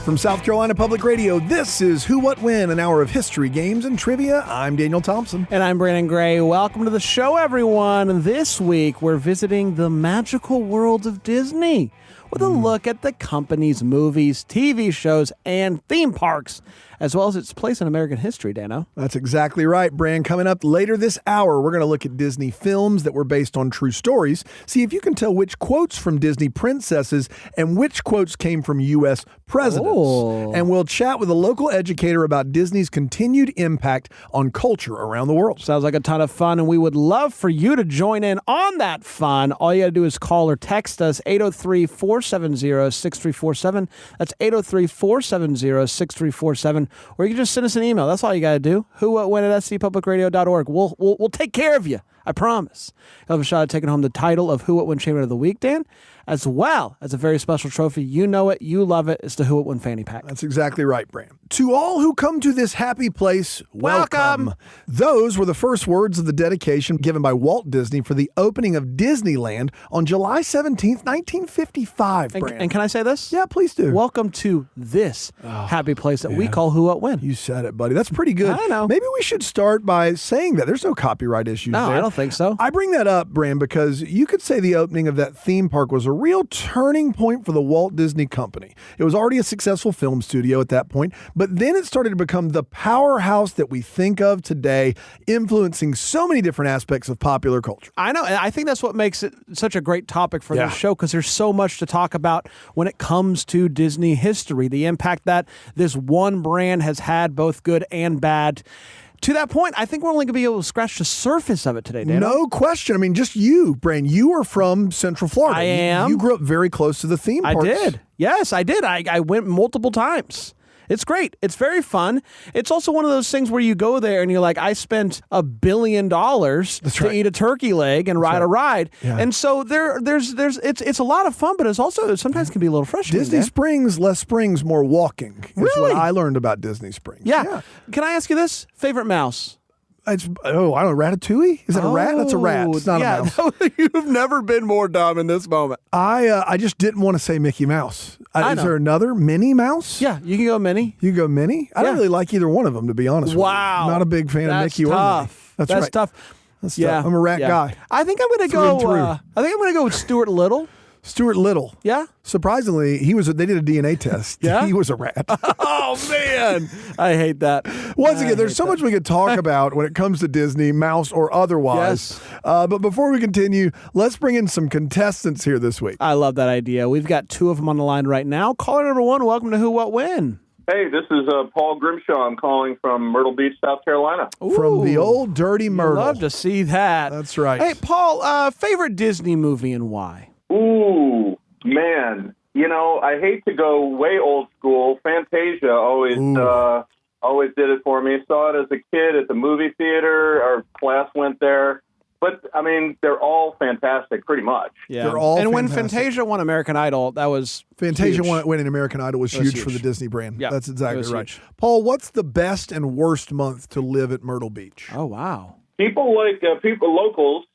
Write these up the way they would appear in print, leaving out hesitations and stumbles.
From South Carolina Public Radio, this is Who, What, When, an hour of history, games, and trivia. I'm Daniel Thompson. And I'm Brandon Gray. Welcome to the show, everyone. This week, we're visiting the magical world of Disney with a look at the company's movies, TV shows, and theme parks, as well as its place in American history, Dano. That's exactly right, Bran. Coming up later this hour, we're going to look at Disney films that were based on true stories, see if you can tell which quotes from Disney princesses and which quotes came from U.S. presidents. Oh. And we'll chat with a local educator about Disney's continued impact on culture around the world. Sounds like a ton of fun, and we would love for you to join in on that fun. All you got to do is call or text us, 803-470-6347. That's 803-470-6347. Or you can just send us an email. That's all you got to do. When at scpublicradio.org. We'll take care of you. I promise. You'll have a shot at taking home the title of Who, What, When Champion of the Week, Dan, as well as a very special trophy. You know it. You love it. It's the Who, What, When Fanny Pack. That's exactly right, Bran. To all who come to this happy place, welcome. Those were the first words of the dedication given by Walt Disney for the opening of Disneyland on July 17th, 1955, Bran. And can I say this? Yeah, please do. Welcome to this happy place that we call Who, What, When. You said it, buddy. That's pretty good. I know. Maybe we should start by saying that. There's no copyright issues No, there. I don't think so. I bring that up, Bran, because you could say the opening of that theme park was a real turning point for the Walt Disney Company. It was already a successful film studio at that point, but then it started to become the powerhouse that we think of today, influencing so many different aspects of popular culture. I know, and I think that's what makes it such a great topic for this show, because there's so much to talk about when it comes to Disney history, the impact that this one brand has had, both good and bad. To that point, I think we're only going to be able to scratch the surface of it today, Dan. No question. I mean, just you, Bran, you are from Central Florida. I am. You grew up very close to the theme parks. I did. Yes, I did. I went multiple times. It's great. It's very fun. It's also one of those things where you go there and you're like, I spent $1 billion to eat a turkey leg and ride a ride. Yeah. And so it's a lot of fun, but it's also sometimes can be a little frustrating. Disney Springs, less springs, more walking. Is what I learned about Disney Springs. Yeah. Can I ask you this? Favorite mouse? I don't know, Ratatouille? Is that a rat? That's a rat. It's not a mouse. No, you've never been more dumb in this moment. I just didn't want to say Mickey Mouse. Is there another Minnie Mouse? Yeah, you can go Minnie. You can go Minnie? I don't really like either one of them, to be honest with you. Wow. Not a big fan of Mickey or Minnie. That's right. tough. That's tough. I'm a rat guy. I think I'm going to go with Stuart Little. Stuart Little. Yeah. Surprisingly, they did a DNA test. Yeah. He was a rat. Oh, man. I hate that. Once again, there's so much we could talk about when it comes to Disney, mouse or otherwise. Yes. But before we continue, let's bring in some contestants here this week. I love that idea. We've got two of them on the line right now. Caller number one, welcome to Who, What, When. Hey, this is Paul Grimshaw. I'm calling from Myrtle Beach, South Carolina. Ooh, from the old dirty Myrtle. Love to see that. That's right. Hey, Paul, favorite Disney movie and why? Ooh, man. You know, I hate to go way old school. Fantasia always did it for me. Saw it as a kid at the movie theater. Our class went there. But, I mean, they're all fantastic, pretty much. Yeah. They're all when fantastic. Fantasia won American Idol, that was Fantasia huge. winning American Idol was huge for the Disney brand. Yeah, that's exactly right. Huge. Paul, what's the best and worst month to live at Myrtle Beach? Oh, wow. Locals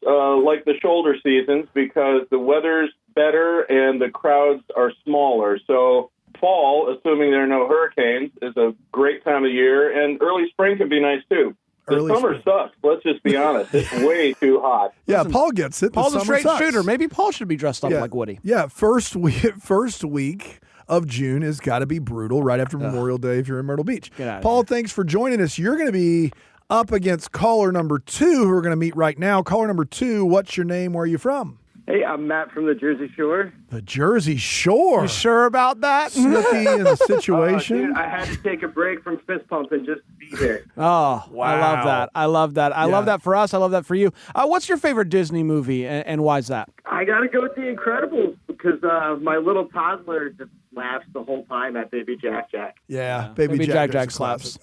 like the shoulder seasons because the weather's better and the crowds are smaller. So fall, assuming there are no hurricanes, is a great time of year, and early spring can be nice too. The summer sucks. Let's just be honest. It's way too hot. Yeah, Paul gets it. Paul's the a straight sucks. shooter. Maybe Paul should be dressed up like Woody. Yeah, first week of June has got to be brutal right after Memorial Day if you're in Myrtle Beach. Paul, thanks for joining us. You're going to be up against caller number 2, who we're going to meet right now. Caller number 2, what's your name? Where are you from? Hey, I'm Matt from the Jersey Shore. The Jersey Shore. You sure about that? Snooky in a situation. Dude, I had to take a break from fist pumping just to be here. Oh, wow. I love that. I love that. I love that for us. I love that for you. What's your favorite Disney movie, and why is that? I got to go with The Incredibles because my little toddler just laughs the whole time at Baby Jack Jack. Yeah, Baby Jack Jack slaps.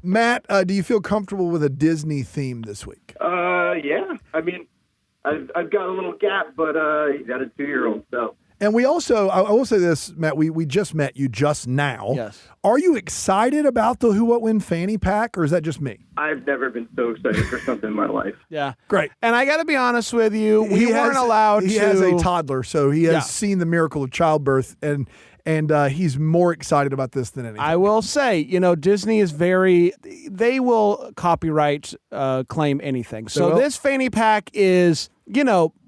Matt, do you feel comfortable with a Disney theme this week? Yeah. I mean, I've got a little gap, but he's got a 2-year-old, so. And we also, I will say this, Matt, we just met you just now. Yes. Are you excited about the Who What When fanny pack, or is that just me? I've never been so excited for something in my life. Yeah. Great. And I got to be honest with you, we weren't allowed to. He has a toddler, so he has Yeah. seen the miracle of childbirth, and he's more excited about this than anything. I will say, Disney is they will copyright claim anything. So will? this fanny pack is,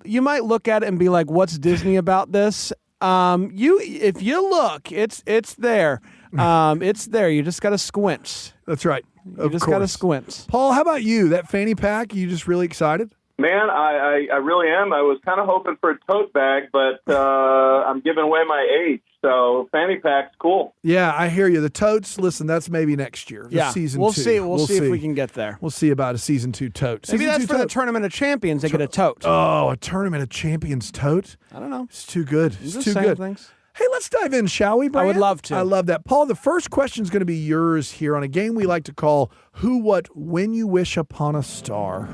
you might look at it and be like, what's Disney about this? If you look, it's there. It's there. You just got to squint. That's right. You just got to squint. Paul, how about you? That fanny pack, you just really excited? Man, I really am. I was kind of hoping for a tote bag, but I'm giving away my age. So fanny pack's cool. Yeah, I hear you. The totes, listen, that's maybe next year. Yeah, season we'll 2. see. We'll see if we can get there. We'll see about a season 2 tote. Maybe Season that's 2 for the tote. Tournament of Champions. They get a tote. Oh, a Tournament of Champions tote? I don't know. It's too good. I'm It's just too saying good. things. Hey, let's dive in, shall we, Brian? I would love to. I love that. Paul, the first question is going to be yours here on a game we like to call Who, What, When You Wish Upon a Star.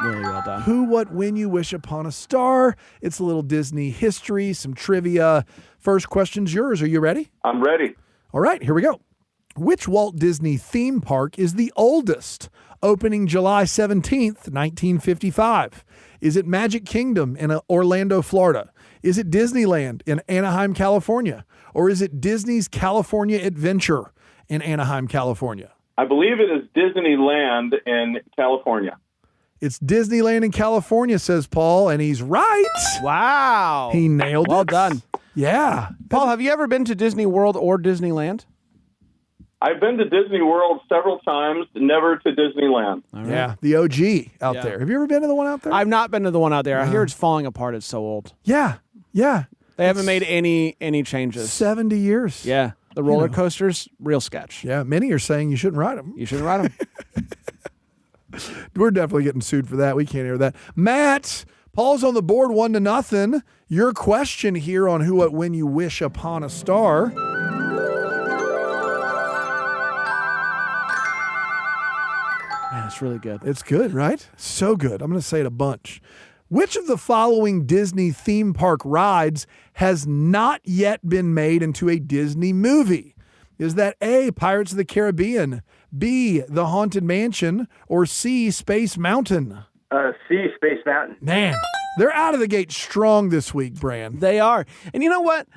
Really well done. Who, What, When You Wish Upon a Star. It's a little Disney history, some trivia. First question's yours. Are you ready? I'm ready. All right, here we go. Which Walt Disney theme park is the oldest, opening July 17th, 1955? Is it Magic Kingdom in Orlando, Florida? Is it Disneyland in Anaheim, California? Or is it Disney's California Adventure in Anaheim, California? I believe it is Disneyland in California. It's Disneyland in California, says Paul, and he's right. Wow. He nailed it. Well done. Yeah. Paul, have you ever been to Disney World or Disneyland? I've been to Disney World several times, never to Disneyland. Yeah, the OG out Yeah. there. Have you ever been to the one out there? I've not been to the one out there. I hear it's falling apart. It's so old. Yeah. They haven't made any changes. 70 years. Yeah. The roller coasters, real sketch. Yeah, many are saying you shouldn't ride them. You shouldn't ride them. We're definitely getting sued for that. We can't hear that. Matt, Paul's on the board 1-0. Your question here on Who, What, When You Wish Upon a Star. Man, it's really good. It's good, right? So good. I'm going to say it a bunch. Which of the following Disney theme park rides has not yet been made into a Disney movie? Is that A, Pirates of the Caribbean, B, The Haunted Mansion, or C, Space Mountain? C, Space Mountain. Man, they're out of the gate strong this week, Bran. They are. And you know what?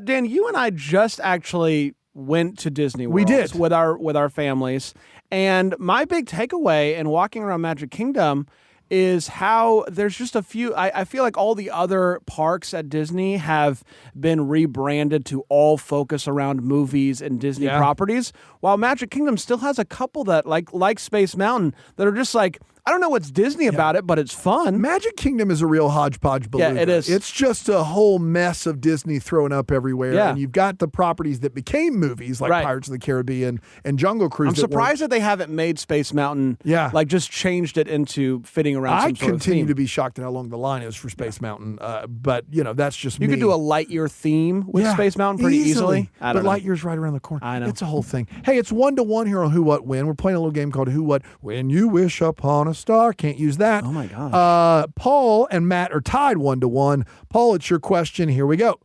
Dan, you and I just actually went to Disney World. We did. With our families. And my big takeaway in walking around Magic Kingdom is how there's just a few. I feel like all the other parks at Disney have been rebranded to all focus around movies and Disney properties, while Magic Kingdom still has a couple that like Space Mountain that are just like, I don't know what's Disney about it, but it's fun. Magic Kingdom is a real hodgepodge beluga. Yeah, it is. It's just a whole mess of Disney thrown up everywhere. Yeah. And you've got the properties that became movies like Pirates of the Caribbean and Jungle Cruise. I'm surprised that they haven't made Space Mountain, just changed it into fitting around some sort of continue theme. to be shocked at how long the line is for Space Mountain. But, that's just You me. could do a Lightyear theme with Space Mountain pretty easily. I don't know. Lightyear's right around the corner. I know. It's a whole thing. Hey, it's 1-1 here on Who, What, When. We're playing a little game called Who, What, When You Wish Upon a Star. Can't use that. Oh, my gosh. Paul and Matt are tied 1-1. Paul, it's your question. Here we go.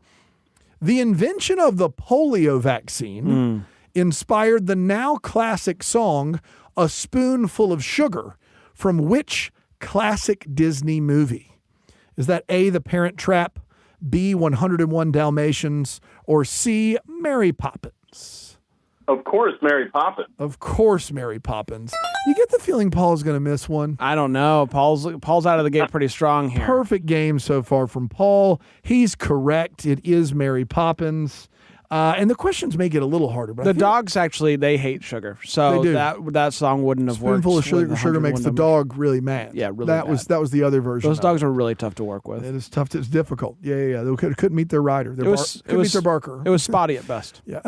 The invention of the polio vaccine inspired the now classic song, A Spoonful of Sugar, from which classic Disney movie? Is that A, The Parent Trap, B, 101 Dalmatians, or C, Mary Poppins? Of course, Mary Poppins. Of course, Mary Poppins. You get the feeling Paul's going to miss one. I don't know. Paul's out of the gate pretty strong here. Perfect game so far from Paul. He's correct. It is Mary Poppins. And the questions may get a little harder. But The dogs actually, they hate sugar. So They do. that song wouldn't have worked. Spoonful of with sugar makes the 101 dog really mad. Yeah, really that mad. was the other version. Those of dogs it. are really tough to work with. It is tough. It's difficult. Yeah. They couldn't meet their rider. Couldn't meet their barker. It was spotty at best. Yeah.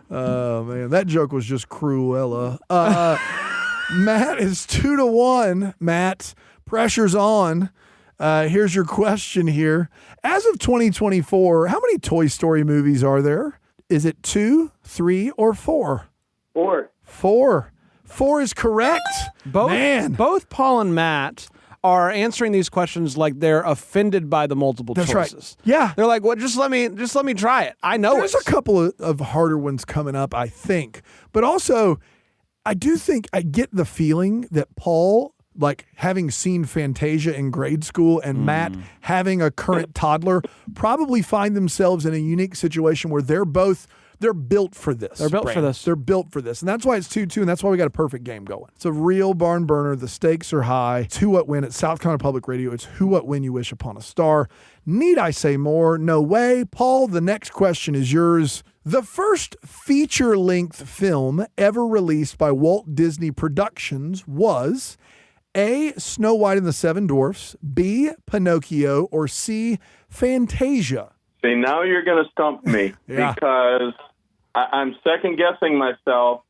Oh man, that joke was just Cruella. Matt is 2-1. Matt, pressure's on. Here's your question here. As of 2024, how many Toy Story movies are there? Is it 2, 3, or 4? 4. 4. 4 is correct. Both Paul and Matt are answering these questions like they're offended by the multiple That's choices. right. Yeah. They're like, "Well, just let me try it. I know There's it." a couple of harder ones coming up, I think. But also, I do think I get the feeling that Paul, like having seen Fantasia in grade school, and Matt having a current toddler, probably find themselves in a unique situation where they're built for this. They're built for this. They're built for this. And that's why it's 2-2, and that's why we got a perfect game going. It's a real barn burner. The stakes are high. It's Who What When at South Carolina Public Radio. It's Who What When You Wish Upon a Star. Need I say more? No way. Paul, the next question is yours. The first feature-length film ever released by Walt Disney Productions was A, Snow White and the Seven Dwarfs, B, Pinocchio, or C, Fantasia? See, now you're going to stump me Yeah. because I'm second-guessing myself.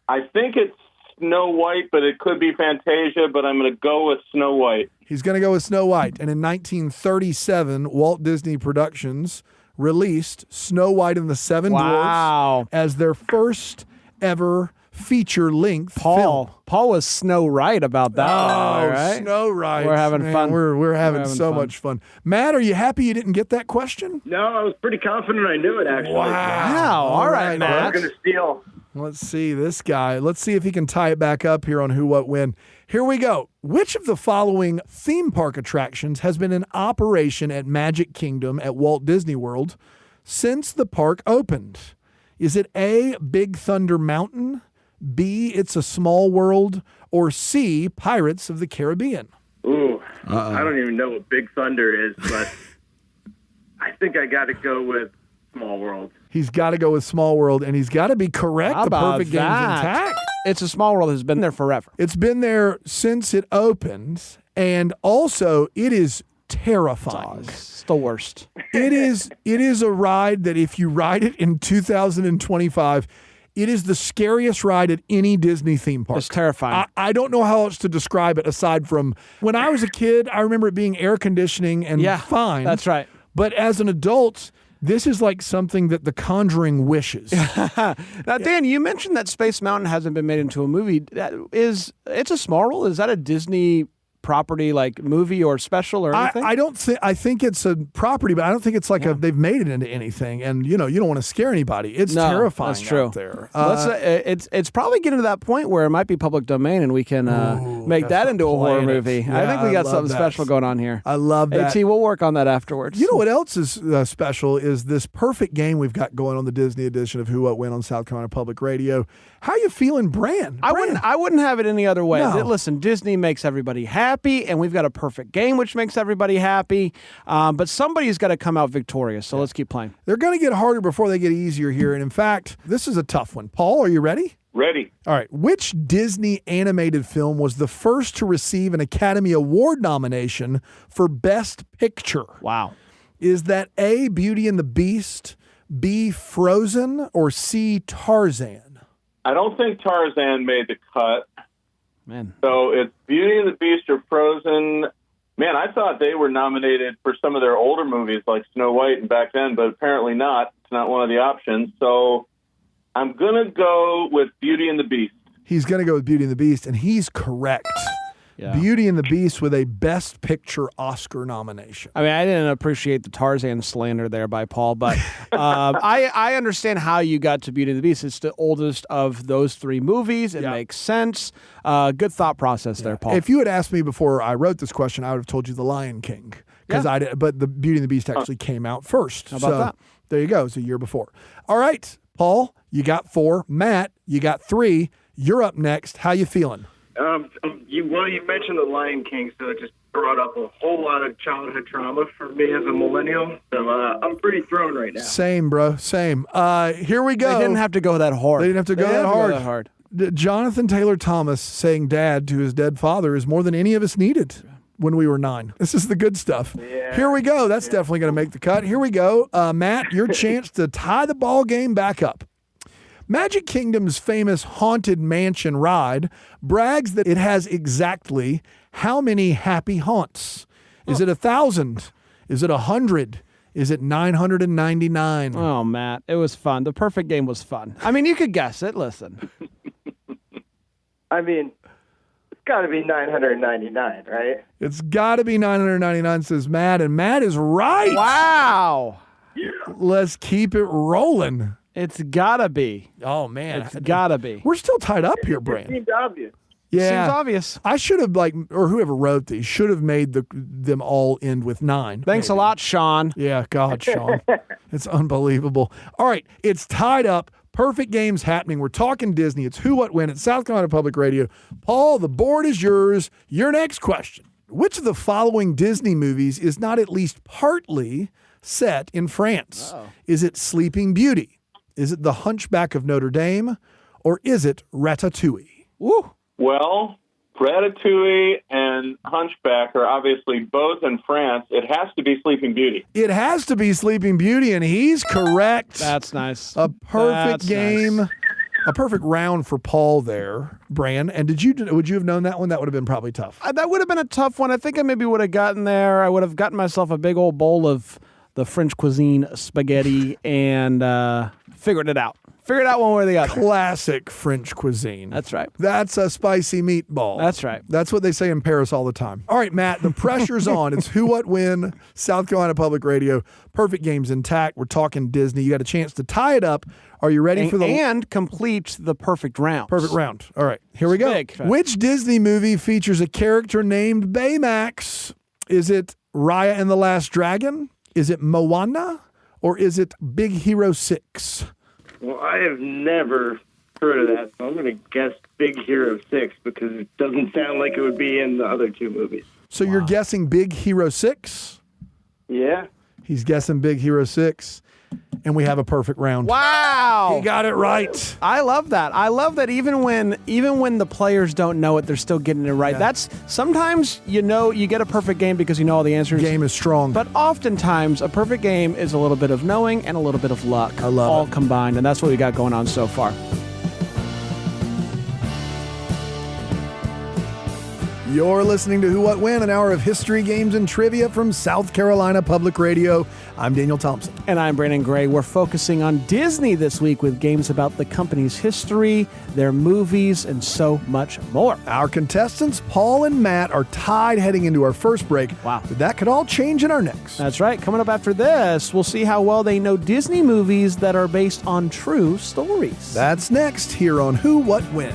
I think it's Snow White, but it could be Fantasia, but I'm going to go with Snow White. He's going to go with Snow White. And in 1937, Walt Disney Productions released Snow White and the Seven Wow. Dwarfs as their first ever feature-length film. Paul was Snow White about that. Oh, right? Snow White. We're having fun. We're having having so fun. much fun. Matt, are you happy you didn't get that question? No, I was pretty confident I knew it, actually. Wow. All right, Matt. I'm going to steal. Let's see this guy. Let's see if he can tie it back up here on Who What When. Here we go. Which of the following theme park attractions has been in operation at Magic Kingdom at Walt Disney World since the park opened? Is it A, Big Thunder Mountain, B, It's a Small World, or C, Pirates of the Caribbean? Ooh, I don't even know what Big Thunder is, but I think I got to go with Small World. He's got to go with Small World, and he's got to be correct. How The about perfect that? game's intact. It's a Small World has been there forever. It's been there since it opened, and also it is terrifying. It's the worst. It is a ride that if you ride it in 2025, it is the scariest ride at any Disney theme park. It's terrifying. I don't know how else to describe it aside from when I was a kid, I remember it being air conditioning and fine. That's right. But as an adult, this is like something that The Conjuring wishes. Now, Dan, you mentioned that Space Mountain hasn't been made into a movie. It's a Small World? Is that a Disney property, like movie or special or anything? I think it's a property, but I don't think it's like they've made it into anything. And you don't want to scare anybody. It's terrifying that's true. out there. It's probably getting to that point where it might be public domain and we can make that into a horror movie. Yeah, I think we got I something love special that. going on here. I love that. AT, we'll work on that afterwards. You know what else is special is this perfect game we've got going on the Disney edition of Who What When on South Carolina Public Radio. How you feeling, Bran? I wouldn't have it any other way. No. Listen, Disney makes everybody happy, and we've got a perfect game which makes everybody happy. But somebody's got to come out victorious. So let's keep playing. They're going to get harder before they get easier here. And in fact, this is a tough one. Paul, are you ready? Ready. All right. Which Disney animated film was the first to receive an Academy Award nomination for Best Picture? Wow. Is that A, Beauty and the Beast, B, Frozen, or C, Tarzan? I don't think Tarzan made the cut. Man. So it's Beauty and the Beast or Frozen. Man, I thought they were nominated for some of their older movies like Snow White and back then, but apparently not. It's not one of the options. So I'm going to go with Beauty and the Beast. He's going to go with Beauty and the Beast, and he's correct. Yeah. Beauty and the Beast with a Best Picture Oscar nomination. I mean, I didn't appreciate the Tarzan slander there by Paul, but I understand how you got to Beauty and the Beast. It's the oldest of those three movies. It makes sense. Good thought process there, Paul. If you had asked me before I wrote this question, I would have told you The Lion King. But the Beauty and the Beast actually came out first. How about that? There you go. It's a year before. All right, Paul, you got 4. Matt, you got 3. You're up next. How you feeling? You mentioned The Lion King, so it just brought up a whole lot of childhood trauma for me as a millennial. So I'm pretty thrown right now. Same, bro. Same. Here we go. They didn't have to go that hard. They didn't have to go that hard. Jonathan Taylor Thomas saying dad to his dead father is more than any of us needed when we were 9. This is the good stuff. Yeah. Here we go. That's definitely going to make the cut. Here we go. Matt, your chance to tie the ball game back up. Magic Kingdom's famous Haunted Mansion ride brags that it has exactly how many happy haunts? Is it 1,000? Is it 100? Is it 999? Oh, Matt, it was fun. The perfect game was fun. I mean, you could guess it. Listen. I mean, it's got to be 999, right? It's got to be 999, says Matt, and Matt is right. Wow. Let's keep it rolling. It's gotta be. Oh, man. It's gotta be. We're still tied up here, It Brand. seems obvious. Yeah. Seems obvious. I should have, or whoever wrote these, should have made them all end with 9. Thanks a lot, Sean. Yeah, God, Sean. It's unbelievable. All right, it's tied up. Perfect games happening. We're talking Disney. It's Who, What, When. It's South Carolina Public Radio. Paul, the board is yours. Your next question. Which of the following Disney movies is not at least partly set in France? Uh-oh. Is it Sleeping Beauty? Is it The Hunchback of Notre Dame? Or is it Ratatouille? Woo. Well, Ratatouille and Hunchback are obviously both in France. It has to be Sleeping Beauty. It has to be Sleeping Beauty, and he's correct. That's nice. A perfect That's game. nice. A perfect round for Paul there, Bran. And would you have known that one? That would have been probably tough. That would have been a tough one. I think I maybe would have gotten there. I would have gotten myself a big old bowl of the French cuisine spaghetti and figured it out. Figured out one way or the other. Classic French cuisine. That's right. That's a spicy meatball. That's right. That's what they say in Paris all the time. All right, Matt, the pressure's on. It's Who, What, When, South Carolina Public Radio. Perfect game's intact. We're talking Disney. You got a chance to tie it up. Are you ready for the and complete the perfect round? perfect round? All right, here we go. Big. Which Disney movie features a character named Baymax? Is it Raya and the Last Dragon? Is it Moana? Or is it Big Hero 6? Well, I have never heard of that, so I'm going to guess Big Hero 6 because it doesn't sound like it would be in the other two movies. So you're guessing Big Hero 6? Yeah. He's guessing Big Hero 6. And we have a perfect round. Wow. He got it right. I love that. I love that even when the players don't know it, they're still getting it right. Yeah. That's sometimes you get a perfect game because you know all the answers. Game is strong. But oftentimes a perfect game is a little bit of knowing and a little bit of luck. I love all it. combined, and that's what we got going on so far. You're listening to Who, What, When, an hour of history, games, and trivia from South Carolina Public Radio. I'm Daniel Thompson. And I'm Brandon Gray. We're focusing on Disney this week with games about the company's history, their movies, and so much more. Our contestants, Paul and Matt, are tied heading into our first break. Wow. But that could all change in our next. That's right. Coming up after this, we'll see how well they know Disney movies that are based on true stories. That's next here on Who, What, When.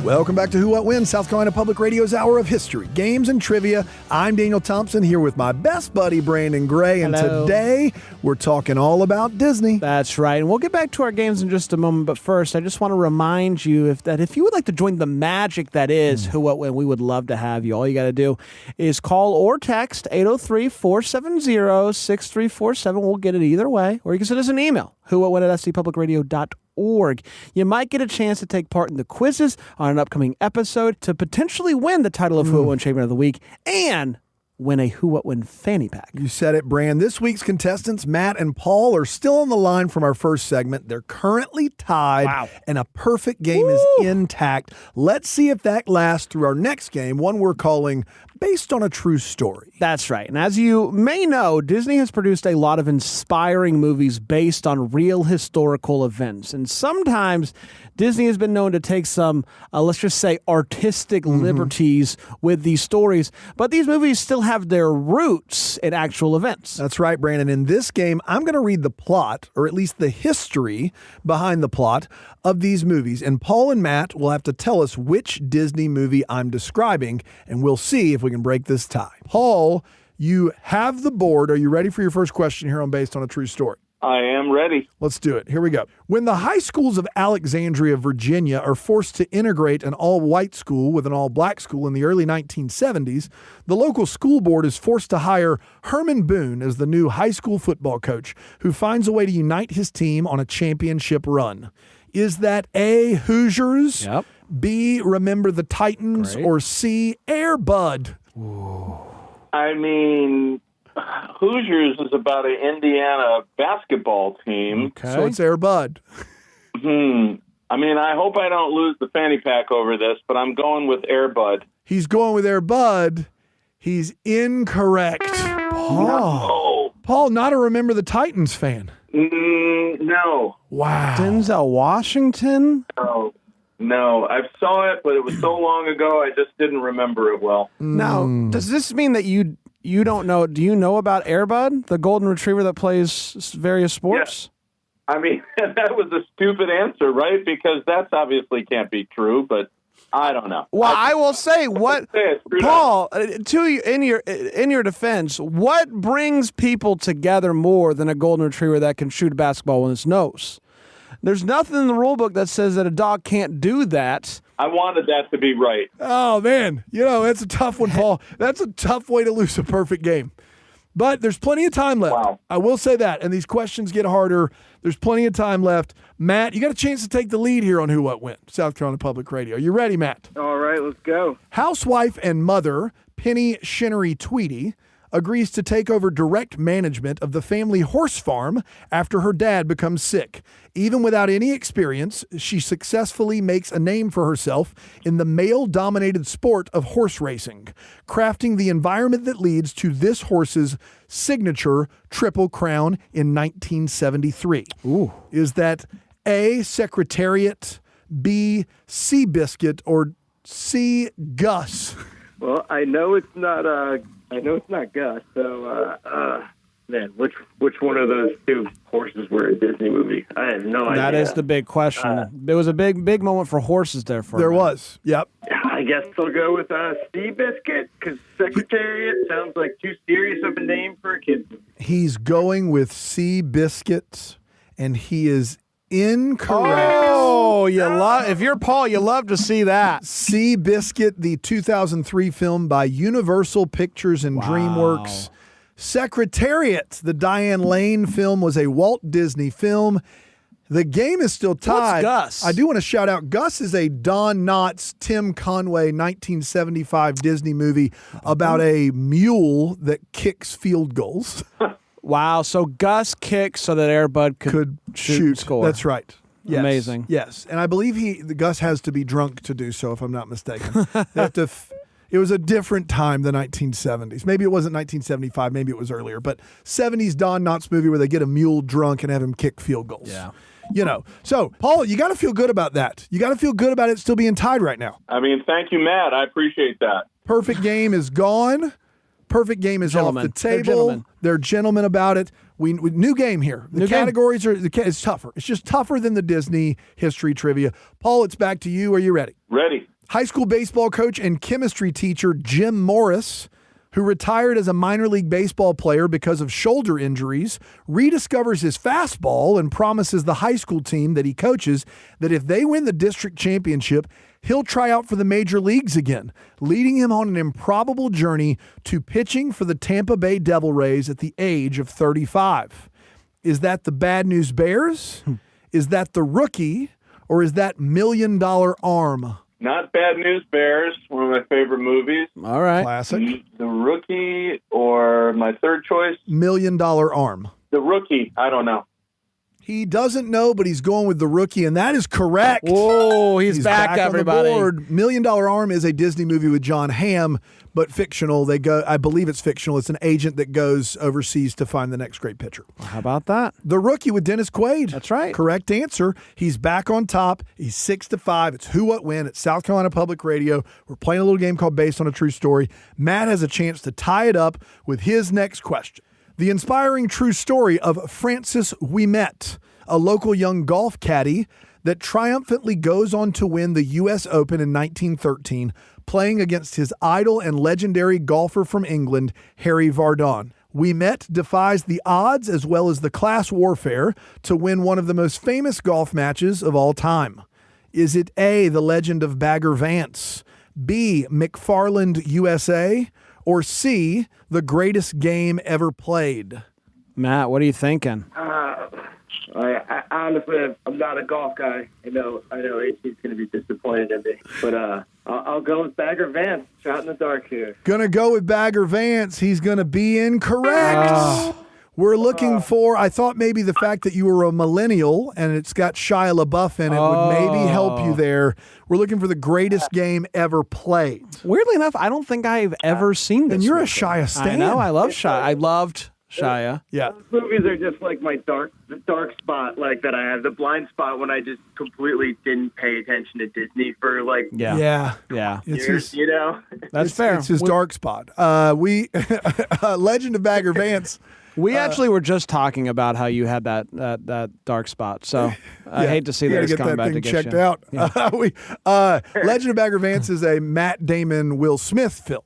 Welcome back to Who, What, When, South Carolina Public Radio's Hour of History, Games, and Trivia. I'm Daniel Thompson here with my best buddy, Brandon Gray, and Hello. today we're talking all about Disney. That's right. And we'll get back to our games in just a moment. But first, I just want to remind you if you would like to join the magic that is Who, What, When, we would love to have you. All you got to do is call or text 803-470-6347. We'll get it either way. Or you can send us an email, whowhatwhen@scpublicradio.org. You might get a chance to take part in the quizzes on an upcoming episode to potentially win the title of Who, What, When Champion of the Week and win a Who, What, When fanny pack. You said it, Brand. This week's contestants, Matt and Paul, are still on the line from our first segment. They're currently tied, Wow. and a perfect game is intact. Let's see if that lasts through our next game, one we're calling Based on a True Story. That's right. And as you may know, Disney has produced a lot of inspiring movies based on real historical events. And sometimes Disney has been known to take some, let's just say, artistic liberties with these stories. But these movies still have their roots in actual events. That's right, Brandon. In this game, I'm going to read the plot, or at least the history behind the plot of these movies. And Paul and Matt will have to tell us which Disney movie I'm describing, and we'll see if we can break this tie. Paul, you have the board. Are you ready for your first question here on Based on a True Story? I am ready. Let's do it. Here we go. When the high schools of Alexandria, Virginia are forced to integrate an all-white school with an all-black school in the early 1970s, the local school board is forced to hire Herman Boone as the new high school football coach, who finds a way to unite his team on a championship run. Is that A, Hoosiers, Yep. B, Remember the Titans, Great. or C, Air Bud? I mean, Hoosiers is about an Indiana basketball team. Okay. So it's Air Bud. I mean, I hope I don't lose the fanny pack over this, but I'm going with Air Bud. He's going with Air Bud. He's incorrect. No. Paul, not a Remember the Titans fan. No. Wow. Denzel Washington? No. I saw it, but it was so long ago, I just didn't remember it well. Now, does this mean that you don't know? Do you know about Air Bud, the golden retriever that plays various sports? I mean, that was a stupid answer, right? Because that's obviously can't be true, but I don't know. Well, I will say Paul, in your defense, what brings people together more than a golden retriever that can shoot a basketball with its nose? There's nothing in the rule book that says that a dog can't do that. I wanted that to be right. Oh, man. That's a tough one, Paul. That's a tough way to lose a perfect game. But there's plenty of time left. Wow. I will say that. And these questions get harder. There's plenty of time left. Matt, you got a chance to take the lead here on Who What When, South Carolina Public Radio. You ready, Matt? All right, let's go. Housewife and mother Penny Shinnery Tweedy agrees to take over direct management of the family horse farm after her dad becomes sick. Even without any experience, she successfully makes a name for herself in the male-dominated sport of horse racing, crafting the environment that leads to this horse's signature Triple Crown in 1973. Ooh. Is that A, Secretariat, B, Seabiscuit, or C, Gus? Well, I know it's not Gus. So, man, which one of those two horses were a Disney movie? I have no idea. That is the big question. There was a big moment for horses there. There was. Yep. I guess I'll go with Seabiscuit because Secretariat sounds like too serious of a name for a kid's movie. He's going with Seabiscuit, and he is incorrect. Oh, if you're Paul, you love to see that. Seabiscuit, the 2003 film by Universal Pictures and DreamWorks. Secretariat, the Diane Lane film, was a Walt Disney film. The game is still tied. What's Gus? I do want to shout out, Gus is a Don Knotts, Tim Conway 1975 Disney movie about a mule that kicks field goals. Wow, so Gus kicks so that Air Bud could shoot and score. That's right. Yes. Amazing. Yes, and I believe the Gus has to be drunk to do so, if I'm not mistaken. It was a different time, the 1970s. Maybe it wasn't 1975, maybe it was earlier, but 70s Don Knotts movie where they get a mule drunk and have him kick field goals. Yeah. So, Paul, you got to feel good about that. You got to feel good about it still being tied right now. I mean, thank you, Matt. I appreciate that. Perfect game is gone. Perfect game is off the table. They're gentlemen about it. We new game here. The categories it's tougher. It's just tougher than the Disney history trivia. Paul, it's back to you. Are you ready? Ready. High school baseball coach and chemistry teacher Jim Morris, who retired as a minor league baseball player because of shoulder injuries, rediscovers his fastball and promises the high school team that he coaches that if they win the district championship, he'll try out for the major leagues again, leading him on an improbable journey to pitching for the Tampa Bay Devil Rays at the age of 35. Is that the Bad News Bears? Is that the Rookie? Or is that $1 Million Arm? Not Bad News Bears, one of my favorite movies. All right. Classic. The Rookie, or my third choice? $1 Million Arm. The Rookie. I don't know. He doesn't know, but he's going with the Rookie, and that is correct. Whoa, he's back, everybody. On the board. $1 Million Arm is a Disney movie with John Hamm, but fictional. I believe it's fictional. It's an agent that goes overseas to find the next great pitcher. How about that? The Rookie with Dennis Quaid. That's right. Correct answer. He's back on top. He's 6-5. It's Who What When at South Carolina Public Radio. We're playing a little game called Based on a True Story. Matt has a chance to tie it up with his next question. The inspiring true story of Francis Ouimet, a local young golf caddy that triumphantly goes on to win the U.S. Open in 1913, playing against his idol and legendary golfer from England, Harry Vardon. Ouimet defies the odds as well as the class warfare to win one of the most famous golf matches of all time. Is it A, The Legend of Bagger Vance, B, McFarland, USA, or C, The Greatest Game Ever Played? Matt, what are you thinking? I honestly, I'm not a golf guy. I know AT's going to be disappointed in me, but I'll go with Bagger Vance. Shot in the dark here. Gonna go with Bagger Vance. He's gonna be incorrect. We're looking for, I thought maybe the fact that you were a millennial and it's got Shia LaBeouf in it would maybe help you there. We're looking for the greatest game ever played. Weirdly enough, I don't think I've ever seen this. And you're movie. a Shia stan. I know. I love Shia. I loved Shia. Yeah. Those movies are just like my dark spot, like that I have, the blind spot when I just completely didn't pay attention to Disney for like Yeah. It's years, his, you know? That's fair. It's his dark spot. Legend of Bagger Vance. We actually were just talking about how you had that dark spot. So I hate to see that it's get coming that back thing to get checked you. out. Legend of Bagger Vance is a Matt Damon, Will Smith film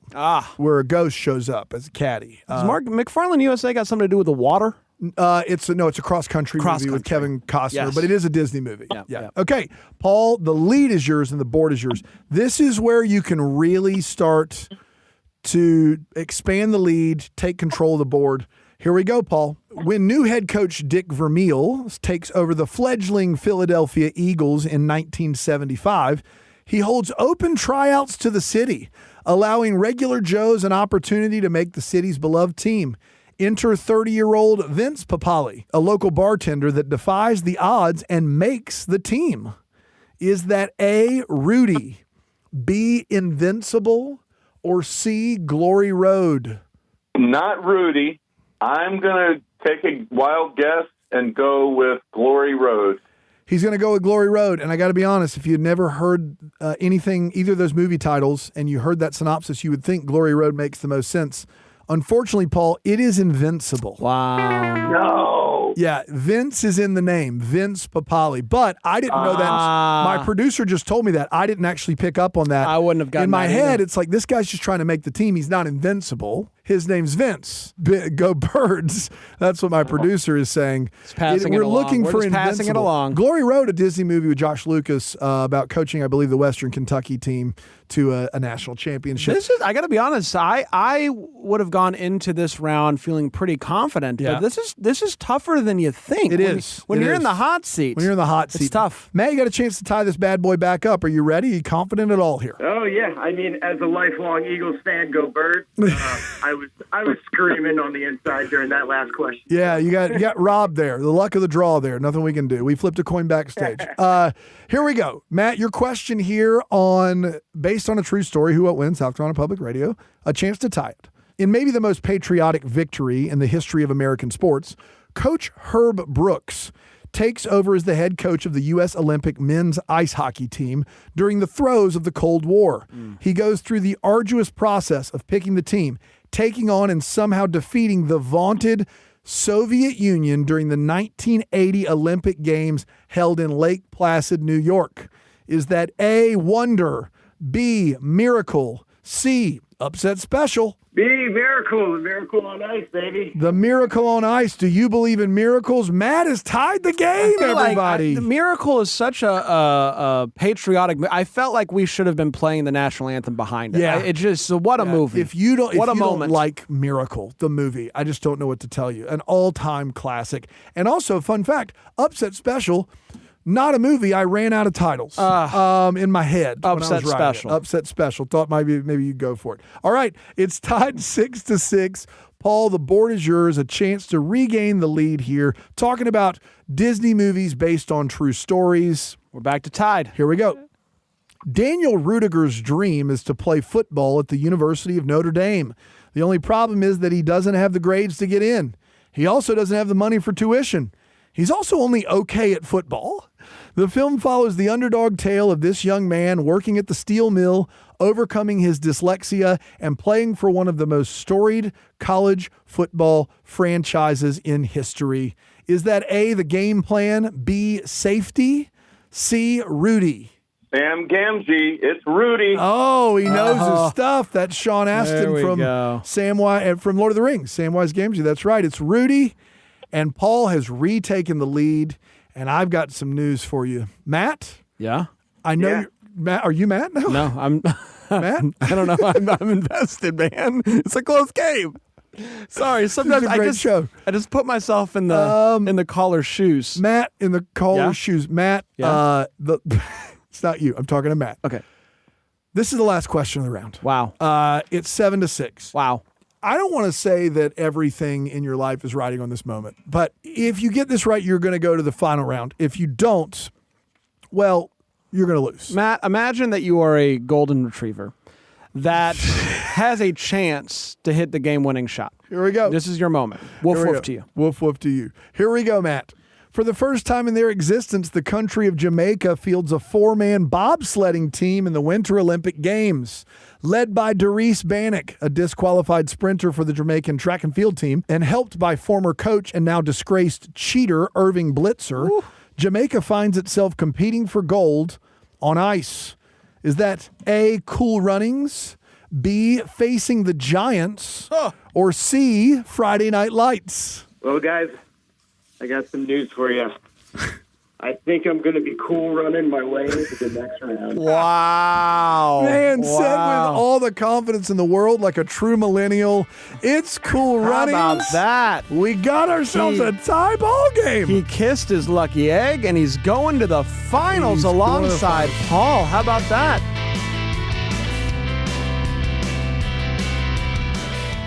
where a ghost shows up as a caddy. Does Mark McFarlane USA got something to do with the water? It's a cross-country movie with Kevin Costner, Yes. but it is a Disney movie. Yeah. Okay, Paul, the lead is yours and the board is yours. This is where you can really start to expand the lead, take control of the board. Here we go, Paul. When new head coach Dick Vermeil takes over the fledgling Philadelphia Eagles in 1975, he holds open tryouts to the city, allowing regular Joes an opportunity to make the city's beloved team. Enter 30-year-old Vince Papale, a local bartender that defies the odds and makes the team. Is that A, Rudy, B, Invincible, or C, Glory Road? Not Rudy. I'm going to take a wild guess and go with Glory Road. He's going to go with Glory Road. And I got to be honest, if you had never heard anything, either of those movie titles, and you heard that synopsis, you would think Glory Road makes the most sense. Unfortunately, Paul, it is Invincible. Wow. No. Yeah, Vince is in the name, Vince Papale. But I didn't know that. My producer just told me that. I didn't actually pick up on that. I wouldn't have gotten in my that head, either. it's like this guy's just trying to make the team. He's not invincible. His name's Vince. Go Birds. That's what my producer is saying. Passing it We're along. looking We're for just passing it Invincible. along. Glory Road, a Disney movie with Josh Lucas about coaching, I believe, the Western Kentucky team to a national championship. I got to be honest. I would have gone into this round feeling pretty confident, Yeah. but this is tougher than you think. It When- is. when It you're is. in the hot seat. When you're in the hot seat. It's tough. Matt, you got a chance to tie this bad boy back up. Are you ready? Are you confident at all here? Oh yeah, I mean, as a lifelong Eagles fan, go Birds. I was screaming on the inside during that last question. Yeah, you got robbed there. The luck of the draw there. Nothing we can do. We flipped a coin backstage. Here we go. Matt, your question here based on a true story, Who What Wins, South Carolina Public Radio, a chance to tie it. In maybe the most patriotic victory in the history of American sports, Coach Herb Brooks takes over as the head coach of the U.S. Olympic men's ice hockey team during the throes of the Cold War. He goes through the arduous process of picking the team, taking on and somehow defeating the vaunted Soviet Union during the 1980 Olympic Games held in Lake Placid, New York. Is that A, wonder, B, miracle, C, upset special? B, miracle on ice, baby. The miracle on ice. Do you believe in miracles? Matt has tied the game, I feel like everybody. the Miracle is such a patriotic. I felt like we should have been playing the national anthem behind it. Yeah. It just what a movie. If you don't, what if a you moment. don't like Miracle, the movie, I just don't know what to tell you. An all-time classic. And also, fun fact, Upset Special, not a movie. I ran out of titles in my head. when I was Upset writing it. Special. Upset Special. Thought maybe you'd go for it. All right, it's tied 6-6. Paul, the board is yours. A chance to regain the lead here. Talking about Disney movies based on true stories. We're back to tied. Here we go. Daniel Rudiger's dream is to play football at the University of Notre Dame. The only problem is that he doesn't have the grades to get in. He also doesn't have the money for tuition. He's also only okay at football. The film follows the underdog tale of this young man working at the steel mill, overcoming his dyslexia, and playing for one of the most storied college football franchises in history. Is that A, the game plan, B, safety, C, Rudy? Sam Gamgee, it's Rudy. Oh, he knows his stuff. That's Sean There Astin we from go. from Lord of the Rings. Samwise Gamgee. That's right. It's Rudy, and Paul has retaken the lead. And I've got some news for you, Matt. Yeah. I know Yeah. you're Matt. Are you Matt? No, No, I'm. Matt. I don't know. I'm invested, man. It's a close game. Sorry. Sometimes This is a great show. I just put myself in the caller's shoes. Matt in the caller's Yeah? shoes. Matt. Yeah? It's not you. I'm talking to Matt. Okay. This is the last question of the round. Wow. It's 7-6. Wow. I don't want to say that everything in your life is riding on this moment, but if you get this right, you're going to go to the final round. If you don't, well, you're going to lose. Matt, imagine that you are a golden retriever that has a chance to hit the game-winning shot. Here we go. This is your moment. Woof, woof to you. Woof, woof to you. Here we go, Matt. For the first time in their existence, the country of Jamaica fields a 4-man bobsledding team in the Winter Olympic Games. Led by Doris Bannock, a disqualified sprinter for the Jamaican track and field team, and helped by former coach and now disgraced cheater Irving Blitzer, Jamaica finds itself competing for gold on ice. Is that A, Cool Runnings, B, Facing the Giants, or C, Friday Night Lights? Well, guys, I got some news for you. I think I'm going to be cool running my way into the next round. Wow. Man, said with all the confidence in the world like a true millennial. It's Cool Runnings. How about that? We got ourselves a tie ball game. He kissed his lucky egg, and he's going to the finals alongside Paul. How about that?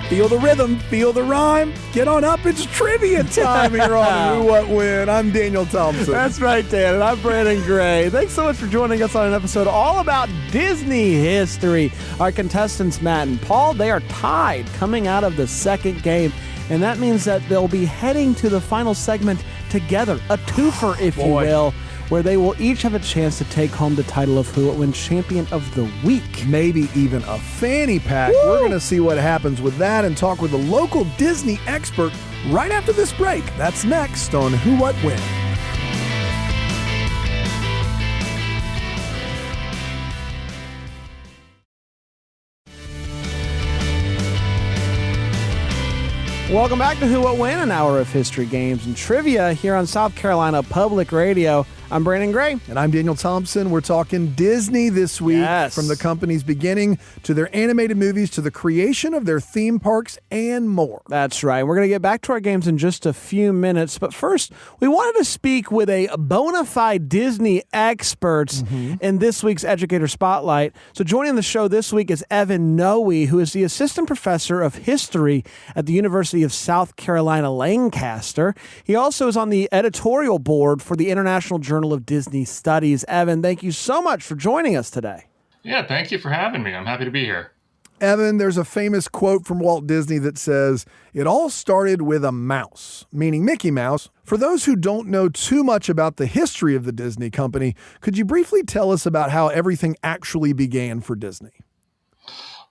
Feel the rhythm, feel the rhyme. Get on up. It's trivia time here on Who What When. I'm Daniel Thompson. That's right, Dan, and I'm Brandon Gray. Thanks so much for joining us on an episode all about Disney history. Our contestants, Matt and Paul, they are tied coming out of the second game, and that means that they'll be heading to the final segment together, a twofer, if you will, where they will each have a chance to take home the title of Who What When Champion of the Week. Maybe even a fanny pack. Woo! We're going to see what happens with that and talk with a local Disney expert right after this break. That's next on Who What When. Welcome back to Who What When, an hour of history, games, and trivia here on South Carolina Public Radio. I'm Brandon Gray. And I'm Daniel Thompson. We're talking Disney this week, from the company's beginning to their animated movies to the creation of their theme parks and more. That's right. We're going to get back to our games in just a few minutes. But first, we wanted to speak with a bona fide Disney expert in this week's Educator Spotlight. So joining the show this week is Evan Noe, who is the assistant professor of history at the University of South Carolina, Lancaster. He also is on the editorial board for the International Journal of Disney Studies. Evan, thank you so much for joining us today. Yeah, thank you for having me. I'm happy to be here. Evan, there's a famous quote from Walt Disney that says, "It all started with a mouse," meaning Mickey Mouse. For those who don't know too much about the history of the Disney company, could you briefly tell us about how everything actually began for Disney?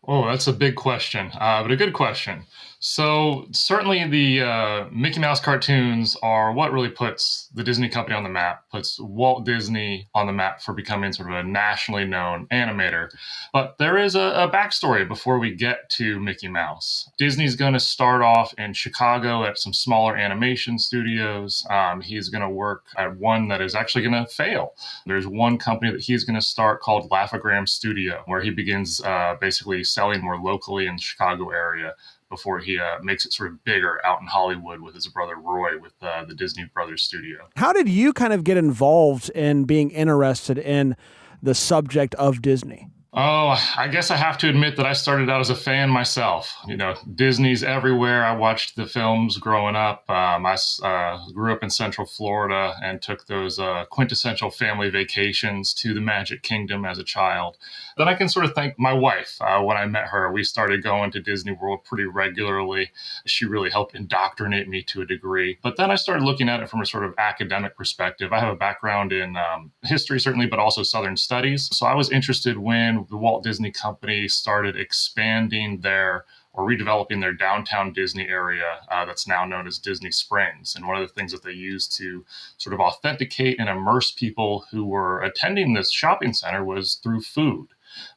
Oh, that's a big question, but a good question. So certainly the Mickey Mouse cartoons are what really puts the Disney company on the map, puts Walt Disney on the map for becoming sort of a nationally known animator. But there is a backstory before we get to Mickey Mouse. Disney's going to start off in Chicago at some smaller animation studios. He's going to work at one that is actually going to fail. There's one company that he's going to start called Laugh-O-Gram Studio, where he begins basically selling more locally in the Chicago area before he makes it sort of bigger out in Hollywood with his brother Roy with the Disney Brothers studio. How did you kind of get involved in being interested in the subject of Disney? Oh, I guess I have to admit that I started out as a fan myself. You know, Disney's everywhere. I watched the films growing up. I grew up in Central Florida and took those quintessential family vacations to the Magic Kingdom as a child. Then I can sort of thank my wife. When I met her, we started going to Disney World pretty regularly. She really helped indoctrinate me to a degree. But then I started looking at it from a sort of academic perspective. I have a background in history, certainly, but also Southern studies. So I was interested when the Walt Disney Company started expanding or redeveloping their downtown Disney area that's now known as Disney Springs. And one of the things that they used to sort of authenticate and immerse people who were attending this shopping center was through food.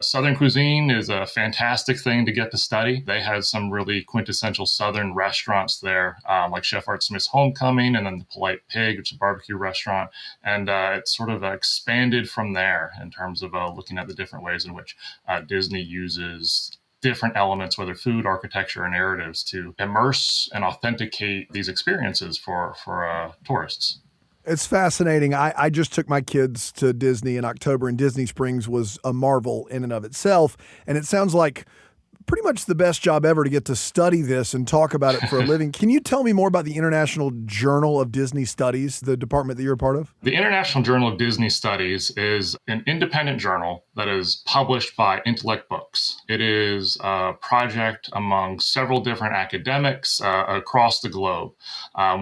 Southern cuisine is a fantastic thing to get to study. They had some really quintessential Southern restaurants there, like Chef Art Smith's Homecoming, and then the Polite Pig, which is a barbecue restaurant. And it sort of expanded from there in terms of looking at the different ways in which Disney uses different elements, whether food, architecture, or narratives, to immerse and authenticate these experiences for tourists. It's fascinating. I just took my kids to Disney in October, and Disney Springs was a marvel in and of itself. And it sounds like pretty much the best job ever to get to study this and talk about it for a living. Can you tell me more about the International Journal of Disney Studies, the department that you're a part of? The International Journal of Disney Studies is an independent journal that is published by Intellect Books. It is a project among several different academics across the globe.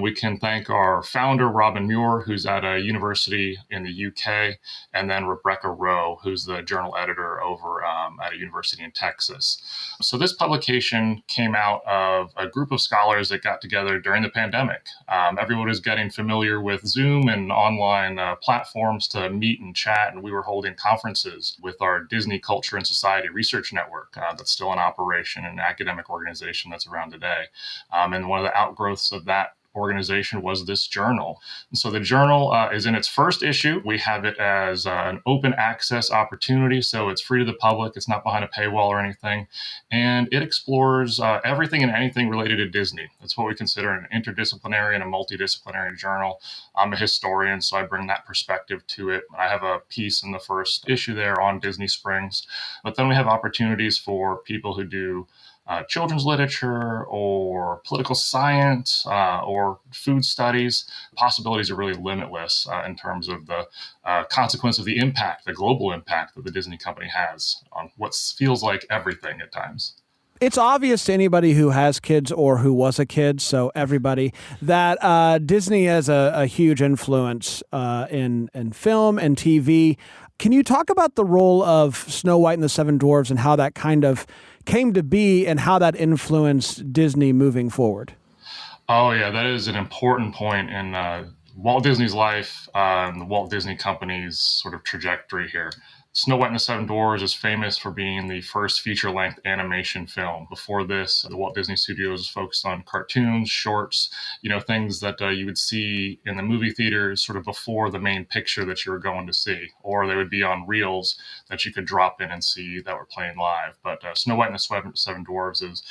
We can thank our founder, Robin Muir, who's at a university in the UK, and then Rebecca Rowe, who's the journal editor over at a university in Texas. So this publication came out of a group of scholars that got together during the pandemic. Everyone was getting familiar with Zoom and online platforms to meet and chat, and we were holding conferences with our Disney Culture and Society Research Network that's still in operation, an academic organization that's around today. And one of the outgrowths of that organization was this journal. And so the journal is in its first issue. We have it as an open access opportunity, so it's free to the public. It's not behind a paywall or anything. And it explores everything and anything related to Disney. That's what we consider an interdisciplinary and a multidisciplinary journal. I'm a historian, so I bring that perspective to it. I have a piece in the first issue there on Disney Springs. But then we have opportunities for people who do children's literature or political science or food studies. Possibilities are really limitless in terms of the consequence of the impact, the global impact that the Disney company has on what feels like everything at times. It's obvious to anybody who has kids or who was a kid, so everybody, that Disney has a huge influence in film and TV. Can you talk about the role of Snow White and the Seven Dwarfs and how that kind of came to be and how that influenced Disney moving forward? Oh, yeah, that is an important point in Walt Disney's life and the Walt Disney Company's sort of trajectory here. Snow White and the Seven Dwarfs is famous for being the first feature-length animation film. Before this, the Walt Disney Studios focused on cartoons, shorts, things that you would see in the movie theaters sort of before the main picture that you were going to see, or they would be on reels that you could drop in and see that were playing live. But Snow White and the Seven Dwarfs is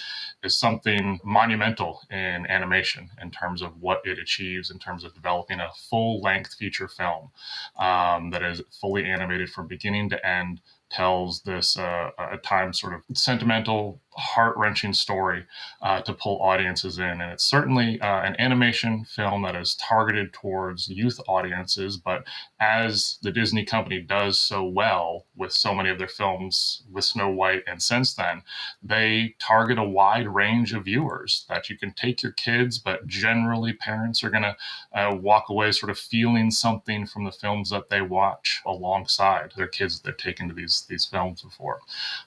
something monumental in animation in terms of what it achieves in terms of developing a full-length feature film that is fully animated from beginning to end, tells this at times sort of sentimental, heart-wrenching story to pull audiences in. And it's certainly an animation film that is targeted towards youth audiences, but as the Disney company does so well with so many of their films with Snow White and since then, they target a wide range of viewers that you can take your kids, but generally parents are going to walk away sort of feeling something from the films that they watch alongside their kids that they've taken to these films before.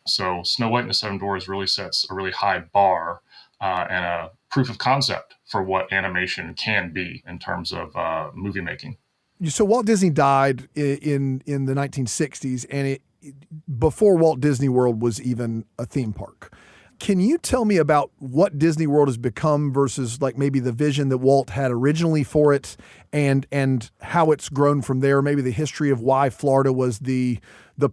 So Snow White and the Seven Dwarfs really sets a really high bar and a proof of concept for what animation can be in terms of movie making. So Walt Disney died in the 1960s, and before Walt Disney World was even a theme park. Can you tell me about what Disney World has become versus like maybe the vision that Walt had originally for it, and how it's grown from there? Maybe the history of why Florida was the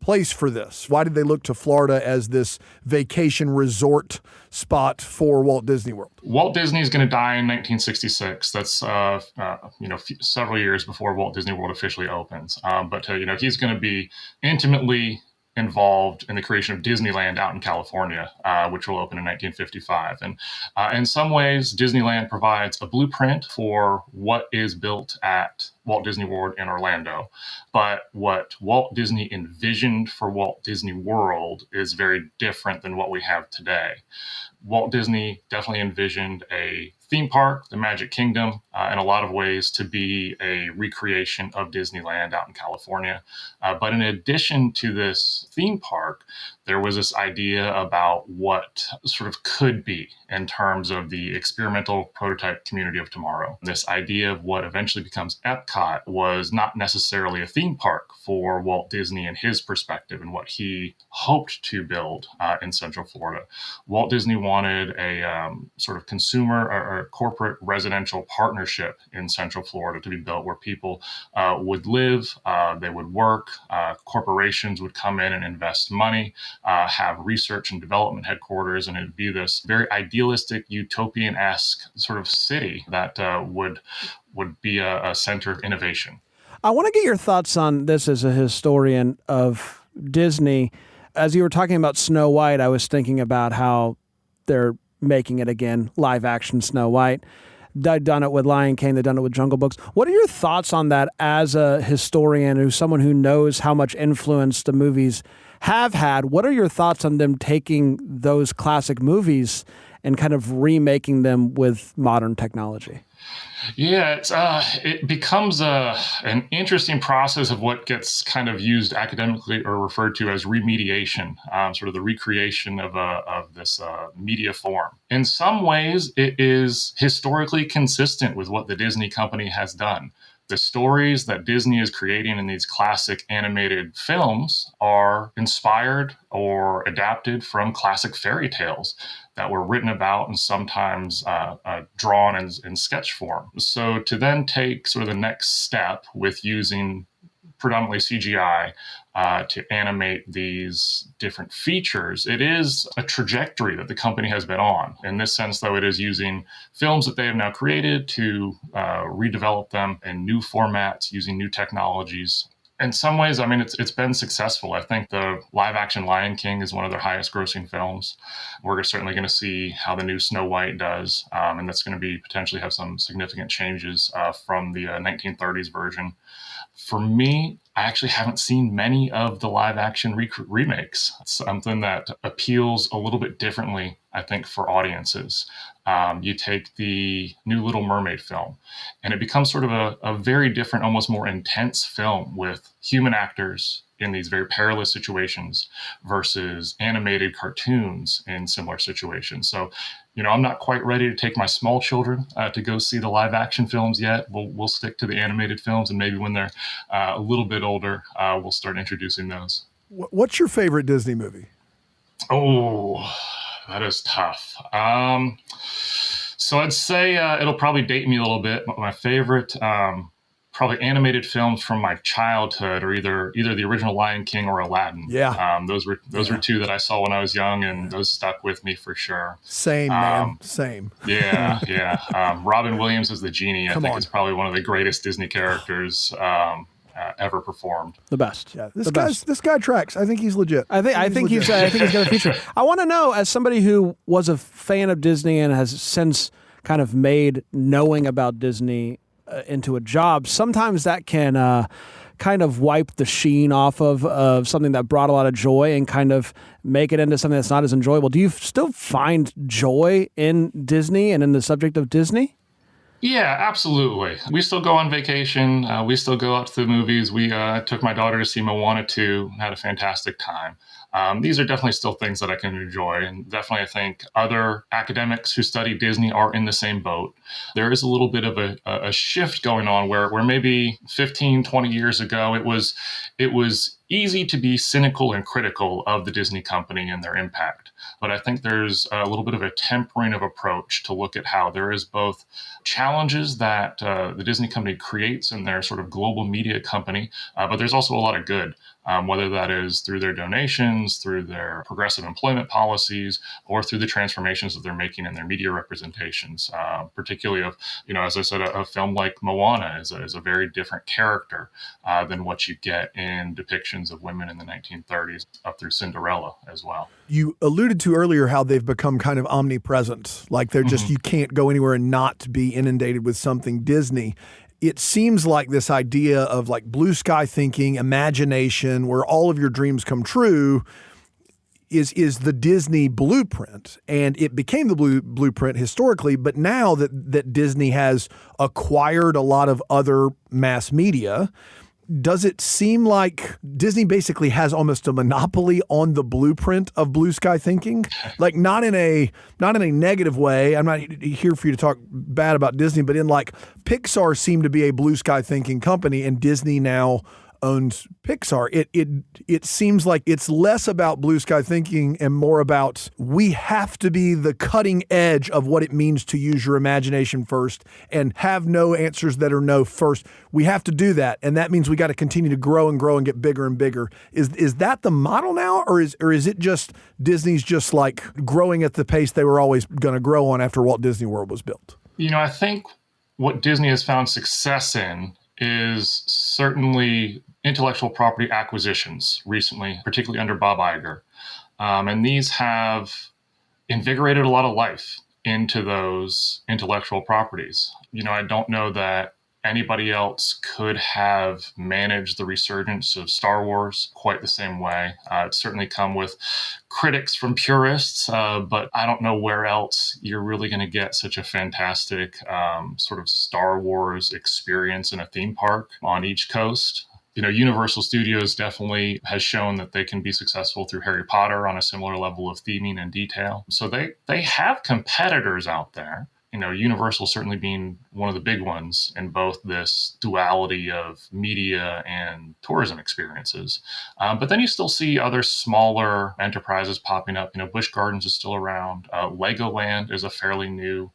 place for this. Why did they look to Florida as this vacation resort spot for Walt Disney World? Walt Disney is going to die in 1966. That's several years before Walt Disney World officially opens. But he's going to be intimately involved in the creation of Disneyland out in California, which will open in 1955. And in some ways, Disneyland provides a blueprint for what is built at Walt Disney World in Orlando. But what Walt Disney envisioned for Walt Disney World is very different than what we have today. Walt Disney definitely envisioned a theme park, the Magic Kingdom, in a lot of ways to be a recreation of Disneyland out in California. But in addition to this theme park, there was this idea about what sort of could be in terms of the experimental prototype community of tomorrow. This idea of what eventually becomes Epcot was not necessarily a theme park for Walt Disney and his perspective and what he hoped to build in Central Florida. Walt Disney wanted a sort of consumer or corporate residential partnership in Central Florida to be built where people would live, they would work, corporations would come in and invest money, have research and development headquarters, and it'd be this very idealistic, utopian-esque sort of city that would be a center of innovation. I want to get your thoughts on this as a historian of Disney. as you were talking about Snow White, I was thinking about how they're making it again, live action Snow White. They've done it with Lion King. They've done it with Jungle Books. What are your thoughts on that as a historian, who's someone who knows how much influence the movies have had? What are your thoughts on them taking those classic movies and kind of remaking them with modern technology? Yeah, it becomes an interesting process of what gets kind of used academically or referred to as remediation, sort of the recreation of this media form. In some ways, it is historically consistent with what the Disney company has done. The stories that Disney is creating in these classic animated films are inspired or adapted from classic fairy tales that were written about and sometimes drawn in sketch form. So to then take sort of the next step with using predominantly CGI to animate these different features, it is a trajectory that the company has been on. In this sense, though, it is using films that they have now created to redevelop them in new formats, using new technologies. In some ways, I mean, it's been successful. I think the live-action Lion King is one of their highest-grossing films. We're certainly going to see how the new Snow White does, and that's going to be potentially have some significant changes from the 1930s version. For me, I actually haven't seen many of the live-action remakes. It's something that appeals a little bit differently, I think, for audiences. You take the new Little Mermaid film, and it becomes sort of a very different, almost more intense film with human actors in these very perilous situations versus animated cartoons in similar situations. So, I'm not quite ready to take my small children to go see the live action films yet. We'll stick to the animated films, and maybe when they're a little bit older, we'll start introducing those. What's your favorite Disney movie? Oh, that is tough. So I'd say it'll probably date me a little bit. My favorite probably animated films from my childhood are either the original Lion King or Aladdin. Yeah. Those were two that I saw when I was young, and those stuck with me for sure. Same, man. Same. Yeah. Robin Williams as the genie, I think, is probably one of the greatest Disney characters ever performed. The best. Yeah. This guy tracks. I think he's legit. I think he's got a future. I want to know, as somebody who was a fan of Disney and has since kind of made knowing about Disney into a job, sometimes that can kind of wipe the sheen off of something that brought a lot of joy and kind of make it into something that's not as enjoyable. Do you still find joy in Disney and in the subject of Disney? Yeah, absolutely. We still go on vacation. We still go out to the movies. We took my daughter to see Moana 2, had a fantastic time. These are definitely still things that I can enjoy. And definitely, I think other academics who study Disney are in the same boat. There is a little bit of a shift going on where maybe 15, 20 years ago, it was easy to be cynical and critical of the Disney company and their impact. But I think there's a little bit of a tempering of approach to look at how there is both challenges that the Disney company creates in their sort of global media company, but there's also a lot of good. Whether that is through their donations, through their progressive employment policies, or through the transformations that they're making in their media representations, particularly of, as I said, a film like Moana is a very different character than what you get in depictions of women in the 1930s up through Cinderella as well. You alluded to earlier how they've become kind of omnipresent, like they're just, you can't go anywhere and not be inundated with something Disney. It seems like this idea of like blue sky thinking, imagination, where all of your dreams come true is the Disney blueprint. And it became the blueprint historically, but now that Disney has acquired a lot of other mass media, does it seem like Disney basically has almost a monopoly on the blueprint of blue sky thinking? Like not in a negative way. I'm not here for you to talk bad about Disney, but in like Pixar seemed to be a blue sky thinking company, and Disney now owns Pixar. It seems like it's less about blue sky thinking and more about we have to be the cutting edge of what it means to use your imagination first and have no answers that are no first. We have to do that, and that means we got to continue to grow and grow and get bigger and bigger. Is that the model now, or is it just Disney's just like growing at the pace they were always going to grow on after Walt Disney World was built? I think what Disney has found success in is certainly intellectual property acquisitions recently, particularly under Bob Iger. And these have invigorated a lot of life into those intellectual properties. I don't know that anybody else could have managed the resurgence of Star Wars quite the same way. It's certainly come with critics from purists, but I don't know where else you're really going to get such a fantastic sort of Star Wars experience in a theme park on each coast. Universal Studios definitely has shown that they can be successful through Harry Potter on a similar level of theming and detail. So they have competitors out there. Universal certainly being one of the big ones in both this duality of media and tourism experiences. But then you still see other smaller enterprises popping up. Busch Gardens is still around. Legoland is a fairly new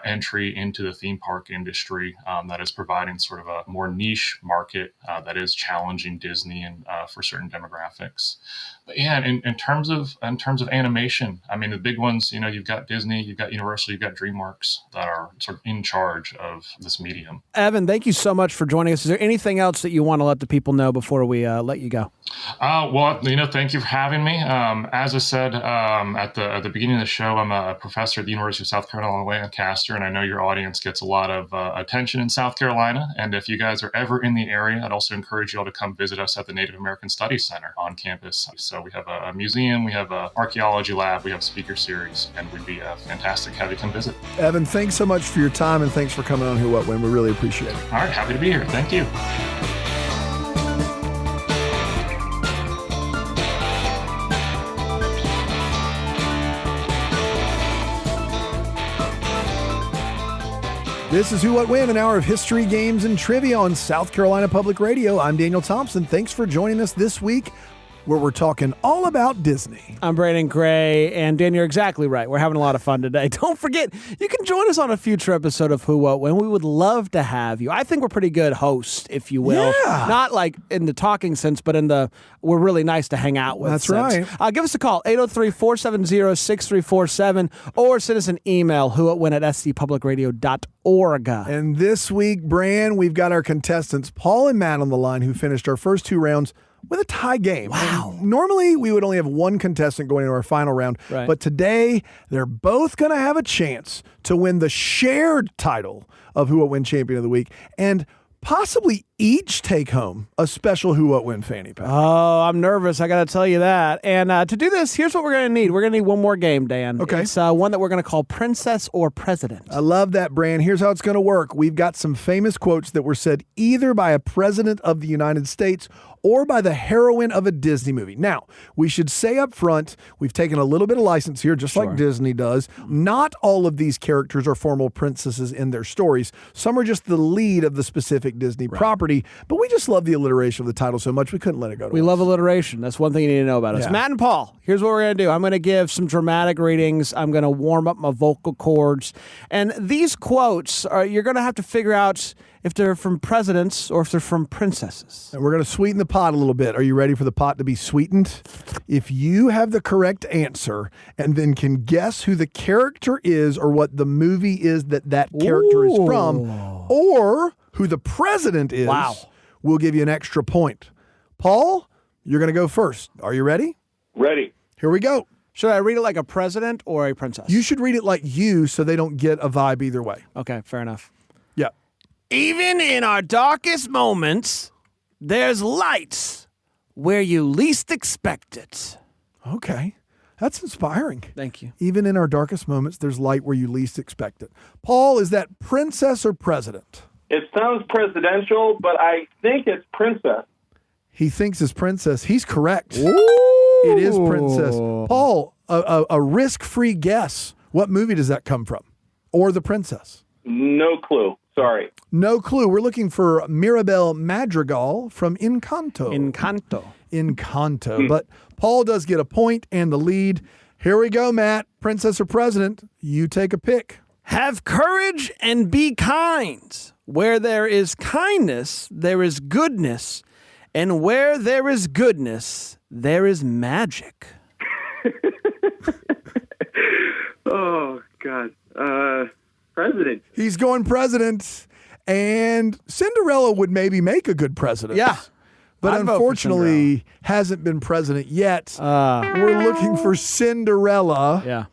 entry into the theme park industry that is providing sort of a more niche market that is challenging Disney and for certain demographics. But yeah, in terms of animation, I mean the big ones, you've got Disney, you've got Universal, you've got DreamWorks that are sort of in charge of this medium. Evan, thank you so much for joining us. Is there anything else that you want to let the people know before we let you go? Well, thank you for having me. As I said at the beginning of the show, I'm a professor at the University of South Carolina, Lancaster, and I know your audience gets a lot of attention in South Carolina. And if you guys are ever in the area, I'd also encourage you all to come visit us at the Native American Studies Center on campus. So we have a museum, we have an archaeology lab, we have a speaker series, and we'd be fantastic to have you come visit. Evan, thanks so much for your time, and thanks for coming on Who, What, When. We really appreciate it. All right, happy to be here. Thank you. This is Who, What, When, an hour of history, games, and trivia on South Carolina Public Radio. I'm Daniel Thompson. Thanks for joining us this week, where we're talking all about Disney. I'm Brandon Gray, and Dan, you're exactly right. We're having a lot of fun today. Don't forget, you can join us on a future episode of Who, What, When. We would love to have you. I think we're pretty good hosts, if you will. Yeah. Not like in the talking sense, but in the we're really nice to hang out with That's sense. right. Give us a call, 803-470-6347, or send us an email, whowhatwhen@scpublicradio.org. And this week, Bran, we've got our contestants, Paul and Matt, on the line, who finished our first two rounds with a tie game. Wow. And normally, we would only have one contestant going into our final round, Right. but today, they're both going to have a chance to win the shared title of Who, What, When Champion of the Week, and possibly each take home a special Who, What, When fanny pack. Oh, I'm nervous. I got to tell you that. And to do this, here's what we're going to need. We're going to need one more game, Dan. Okay. It's one that we're going to call Princess or President. I love that, Bran. Here's how it's going to work. We've got some famous quotes that were said either by a president of the United States or by the heroine of a Disney movie. Now, we should say up front, we've taken a little bit of license here, just like Disney does. Not all of these characters are formal princesses in their stories. Some are just the lead of the specific Disney property, but we just love the alliteration of the title so much we couldn't let it go to We waste. love alliteration. That's one thing you need to know about us. Yeah. Matt and Paul, here's what we're going to do. I'm going to give some dramatic readings. I'm going to warm up my vocal cords. And these quotes, you're going to have to figure out if they're from presidents or if they're from princesses. And we're going to sweeten the pot a little bit. Are you ready for the pot to be sweetened? If you have the correct answer and then can guess who the character is or what the movie is that character is from, or who the president is, Wow. we'll give you an extra point. Paul, you're going to go first. Are you ready? Ready. Here we go. Should I read it like a president or a princess? You should read it like you so they don't get a vibe either way. Okay, fair enough. Yeah. Even in our darkest moments, there's light where you least expect it. Okay. That's inspiring. Thank you. Even in our darkest moments, there's light where you least expect it. Paul, is that princess or president? It sounds presidential, but I think it's princess. He thinks it's princess. He's correct. It is princess. Paul, a risk-free guess. What movie does that come from? Or the princess? No clue. Sorry. No clue. We're looking for Mirabel Madrigal from Encanto. Encanto. But Paul does get a point and the lead. Here we go, Matt. Princess or president? You take a pick. Have courage and be kind. Where there is kindness, there is goodness. And where there is goodness, there is magic. Oh, God. President. He's going president. And Cinderella would maybe make a good president. Yeah. But I'd vote for unfortunately hasn't been president yet. We're looking for Cinderella. Yeah.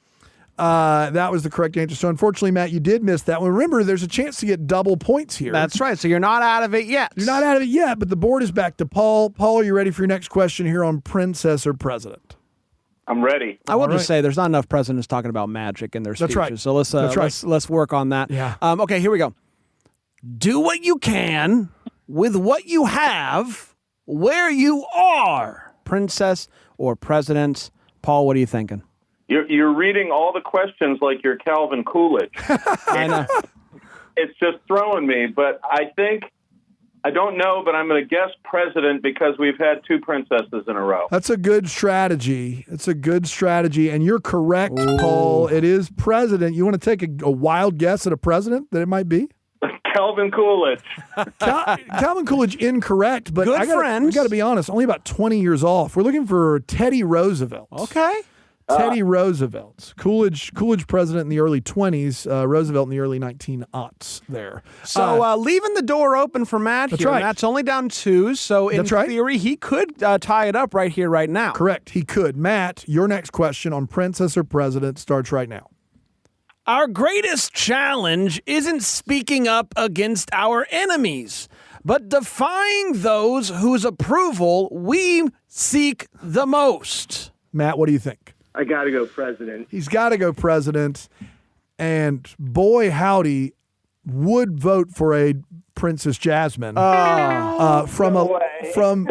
That was the correct answer. So unfortunately, Matt, you did miss that one. Remember, there's a chance to get double points here. That's right. So you're not out of it yet. You're not out of it yet, but the board is back to Paul. Paul, are you ready for your next question here on princess or president? I'm ready. I will All just right. say there's not enough presidents talking about magic in their speeches. right. So let's work on that. Yeah. Okay, here we go. Do what you can with what you have where you are. Princess or president. Paul, what are you thinking? You're reading all the questions like you're Calvin Coolidge. I know. It's just throwing me, but I don't know, but I'm going to guess president because we've had two princesses in a row. That's a good strategy. It's a good strategy, and you're correct, Paul. It is president. You want to take a wild guess at a president that it might be? Calvin Coolidge. Calvin Coolidge, incorrect, but Good I friends. got to be honest, only about 20 years off. We're looking for Teddy Roosevelt. Okay. Teddy Roosevelt. Coolidge president in the early 20s, Roosevelt in the early 1900s there. So leaving the door open for Matt here. right. Matt's only down 2, so in That's right. theory, he could tie it up right here, right now. Correct. He could. Matt, your next question on princess or president starts right now. Our greatest challenge isn't speaking up against our enemies, but defying those whose approval we seek the most. Matt, what do you think? I got to go president. He's got to go president. And boy, howdy, would vote for a Princess Jasmine from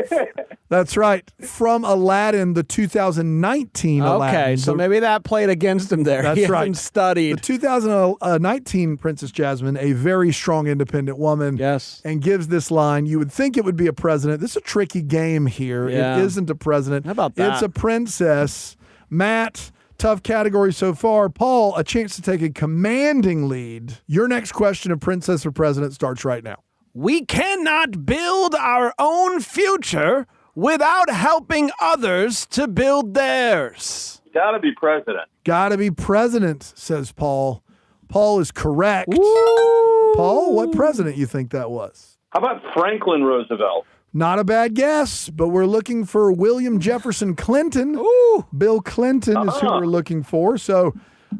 that's right, from Aladdin, the 2019 Aladdin. Okay, so maybe that played against him there. That's He right. hasn't studied. The 2019 Princess Jasmine, a very strong, independent woman. Yes. And gives this line, you would think it would be a president. This is a tricky game here. Yeah. It isn't a president. How about that? It's a princess. Matt, tough category so far. Paul, a chance to take a commanding lead. Your next question of princess or president starts right now. We cannot build our own future without helping others to build theirs. Got to be president. Gotta be president, says Paul. Paul is correct. Paul, what president you think that was? How about Franklin Roosevelt? Not a bad guess, but we're looking for William Jefferson Clinton. Ooh. Bill Clinton is who we're looking for. So,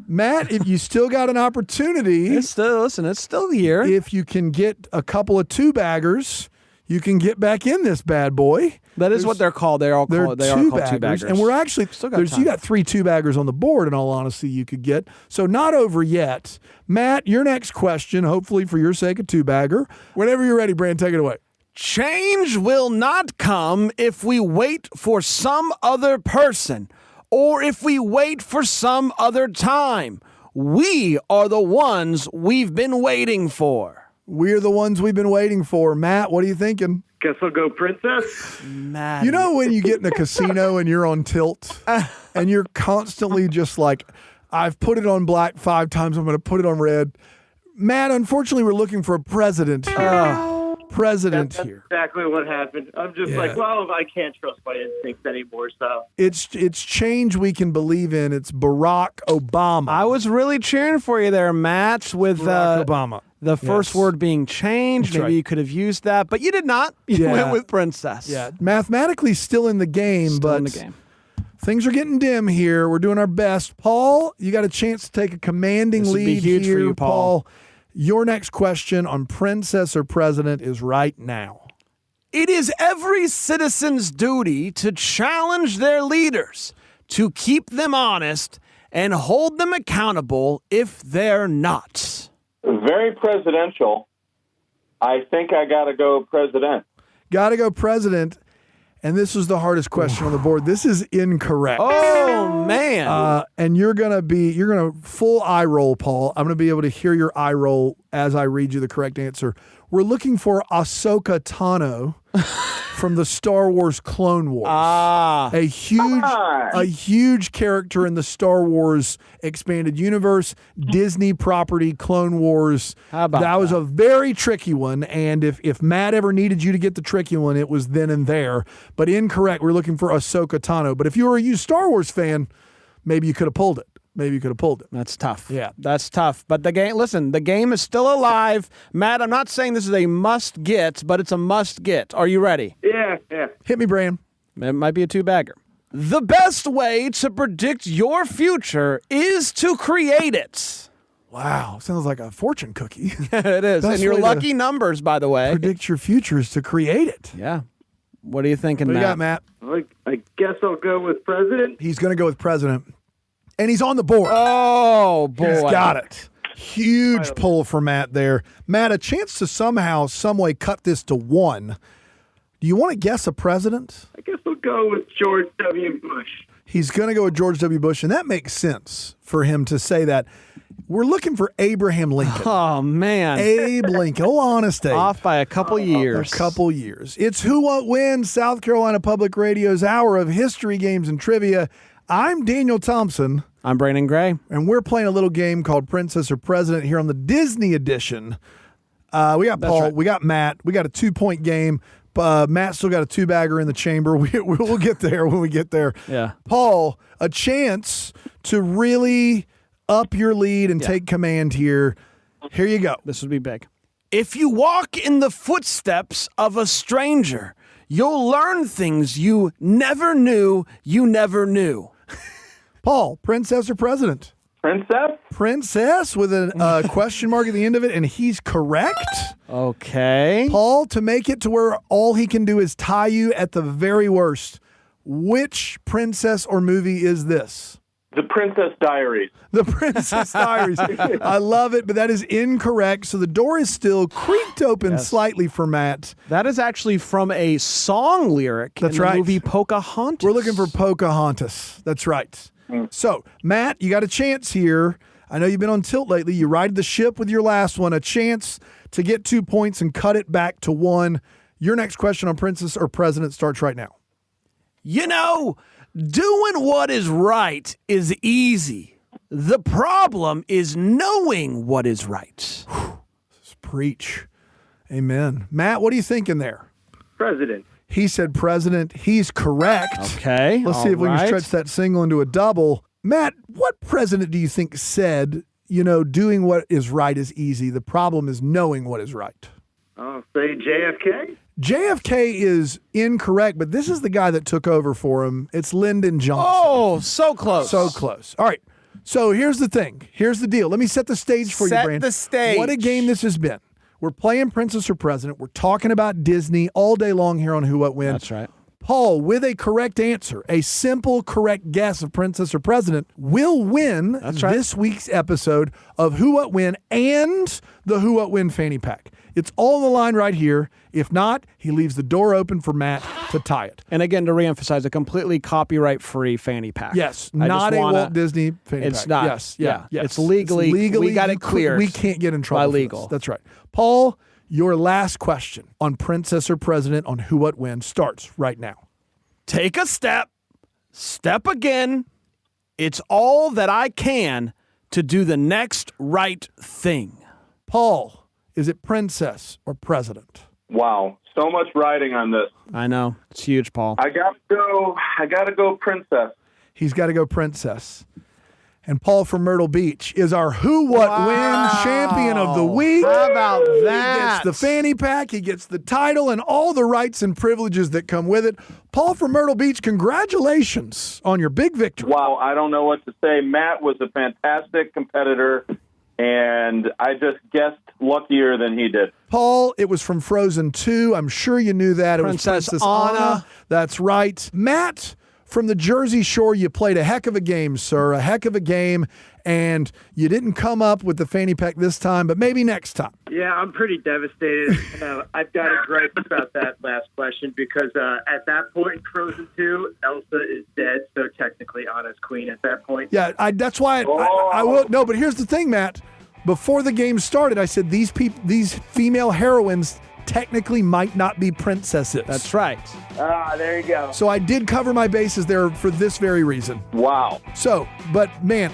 Matt, if you still got an opportunity, It's still the year. if you can get a couple of two-baggers, you can get back in this bad boy. That is what they're called. They are They're called two-baggers. two-baggers. And we're actually, Still got time. you got 3 two-baggers on the board, in all honesty, you could get. So not over yet. Matt, your next question, hopefully for your sake, a two-bagger. Whenever you're ready, Brand, take it away. Change will not come if we wait for some other person or if we wait for some other time. We are the ones we've been waiting for. We're the ones we've been waiting for. Matt, what are you thinking? Guess I'll go princess. Matt. You know when you get in a casino and you're on tilt and you're constantly just like, I've put it on black 5 times, I'm going to put it on red. Matt, unfortunately, we're looking for a president here. President That's here. exactly what happened. I'm just Yeah. like, well, I can't trust my instincts anymore, so. It's change we can believe in. It's Barack Obama. I was really cheering for you there, Matt, with Barack Obama. the first Yes. word being changed. That's Maybe right. you could have used that, but you did not. You Yeah. went with princess. Yeah, mathematically still in the game, Still but in the game. things are getting dim here. We're doing our best. Paul, you got a chance to take a commanding This would be lead huge here, for you, Paul. Your next question on princess or president is right now. It is every citizen's duty to challenge their leaders, to keep them honest, and hold them accountable if they're not. Very presidential. I think I got to go president. Got to go president. And this was the hardest question on the board. This is incorrect. Oh, man. And you're gonna full eye roll, Paul. I'm gonna be able to hear your eye roll as I read you the correct answer. We're looking for Ahsoka Tano from the Star Wars Clone Wars. A huge character in the Star Wars expanded universe, Disney property, Clone Wars. How about that was a very tricky one. And if Matt ever needed you to get the tricky one, it was then and there. But incorrect. We're looking for Ahsoka Tano. But if you were a huge Star Wars fan, maybe you could have pulled it. maybe you could have pulled it. That's tough. Yeah. That's tough. But the game is still alive. Matt, I'm not saying this is a must get, but it's a must get. Are you ready? Yeah. Hit me, Bran. It might be a two-bagger. The best way to predict your future is to create it. Wow, sounds like a fortune cookie. It is. Best And your way to lucky numbers, by the way. Predict your future is to create it. Yeah. What are you thinking, What do Matt? you got, Matt? I guess I'll go with president. He's going to go with president. And he's on the board. Oh, boy. He's got it. Huge pull for Matt there. Matt, a chance to somehow, some way cut this to 1. Do you want to guess a president? I guess I'll go with George W. Bush. He's going to go with George W. Bush, and that makes sense for him to say that. We're looking for Abraham Lincoln. Oh, man. Abe Lincoln. Oh, honest Abe. Off by a couple years. A couple years. It's Who What When, South Carolina Public Radio's hour of history, games, and trivia. I'm Daniel Thompson. I'm Brandon Gray. And we're playing a little game called Princess or President here on the Disney edition. We got Paul. right. We got Matt. We got a 2-point game. Matt still got a 2-bagger in the chamber. We'll get there when we get there. Yeah. Paul, a chance to really up your lead and take command here. Here you go. This would be big. If you walk in the footsteps of a stranger, you'll learn things you never knew you never knew. Paul, princess or president? Princess? Princess with a question mark at the end of it, and he's correct. Okay. Paul, to make it to where all he can do is tie you at the very worst, which princess or movie is this? The Princess Diaries. The Princess Diaries. I love it, but that is incorrect. So the door is still creaked open slightly for Matt. That is actually from a song lyric That's in the right. movie Pocahontas. We're looking for Pocahontas. That's right. So, Matt, you got a chance here. I know you've been on tilt lately. You righted the ship with your last one. A chance to get 2 points and cut it back to 1. Your next question on Princess or President starts right now. You know, doing what is right is easy. The problem is knowing what is right. Preach. Amen. Matt, what are you thinking there? President. He said president. He's correct. Okay. Let's see if we can stretch that single into a double. Matt, what president do you think said, doing what is right is easy? The problem is knowing what is right. I'll say JFK. JFK is incorrect, but this is the guy that took over for him. It's Lyndon Johnson. Oh, so close. So close. All right. So here's the thing. Here's the deal. Let me set the stage for you, Brandon. Set the stage. What a game this has been. We're playing Princess or President. We're talking about Disney all day long here on Who What When. That's right. Paul, with a correct answer, a simple correct guess of Princess or President, will win this week's episode of Who What When and the Who What When fanny pack. It's all on the line right here. If not, he leaves the door open for Matt to tie it. And again, to reemphasize, a completely copyright-free fanny pack. Yes, not a Walt Disney fanny pack. It's not. Yes, Yeah. yes. It's legally we got it cleared. We can't get in trouble by for legal. this. That's right. Paul, your last question on Princess or President on Who What When starts right now. Take a step, step again. It's all that I can to do the next right thing. Paul, is it Princess or President? Wow. So much riding on this. I know. It's huge, Paul. I gotta go Princess. He's got to go Princess. And Paul from Myrtle Beach is our Who What When champion of the week. How about He that? gets the fanny pack, he gets the title, and all the rights and privileges that come with it. Paul from Myrtle Beach, congratulations on your big victory. Wow, I don't know what to say. Matt was a fantastic competitor, and I just guessed luckier than he did. Paul, it was from Frozen 2. I'm sure you knew that. It was Princess Princess Anna. Anna. That's right. Matt, from the Jersey Shore, you played a heck of a game, sir. A heck of a game. And you didn't come up with the fanny pack this time, but maybe next time. Yeah, I'm pretty devastated. I've got to gripe about that last question because at that point in Frozen 2, Elsa is dead, so technically Anna's queen at that point. Yeah, that's why I will. No, but here's the thing, Matt. Before the game started, I said these female heroines technically might not be princesses. That's right. There you go. So I did cover my bases there for this very reason. Wow. So, but man,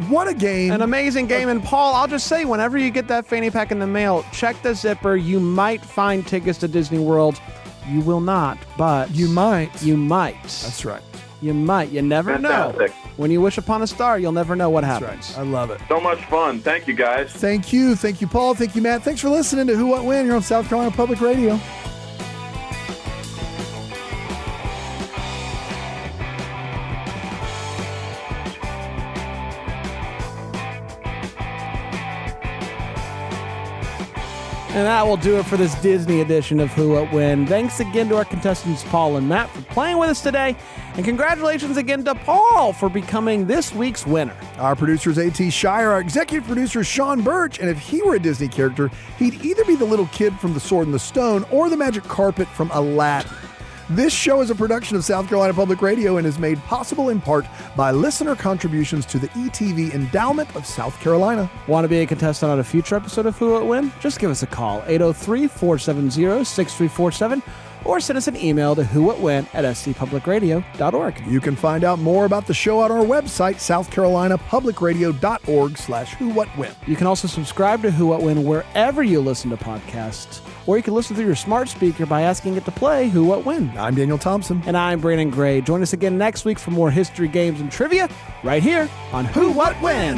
what a game. An amazing game. And Paul, I'll just say, whenever you get that fanny pack in the mail, check the zipper. You might find tickets to Disney World. You will not, but You might. You might. That's right. You might. You never Fantastic. know. When you wish upon a star, you'll never know what That's happens. right. I love it. So much fun. Thank you, guys. Thank you. Thank you, Paul. Thank you, Matt. Thanks for listening to Who, What, When here on South Carolina Public Radio. And that will do it for this Disney edition of Who What When. Thanks again to our contestants Paul and Matt for playing with us today. And congratulations again to Paul for becoming this week's winner. Our producer is A.T. Shire. Our executive producer is Sean Birch. And if he were a Disney character, he'd either be the little kid from The Sword and the Stone or the magic carpet from Aladdin. This show is a production of South Carolina Public Radio and is made possible in part by listener contributions to the ETV Endowment of South Carolina. Want to be a contestant on a future episode of Who What When? Just give us a call, 803-470-6347, or send us an email to whowhatwhen@scpublicradio.org. You can find out more about the show on our website, southcarolinapublicradio.org/whowhatwhen. You can also subscribe to Who What When wherever you listen to podcasts, or you can listen through your smart speaker by asking it to play Who What When. I'm Daniel Thompson. And I'm Brandon Gray. Join us again next week for more history, games, and trivia right here on Who What When.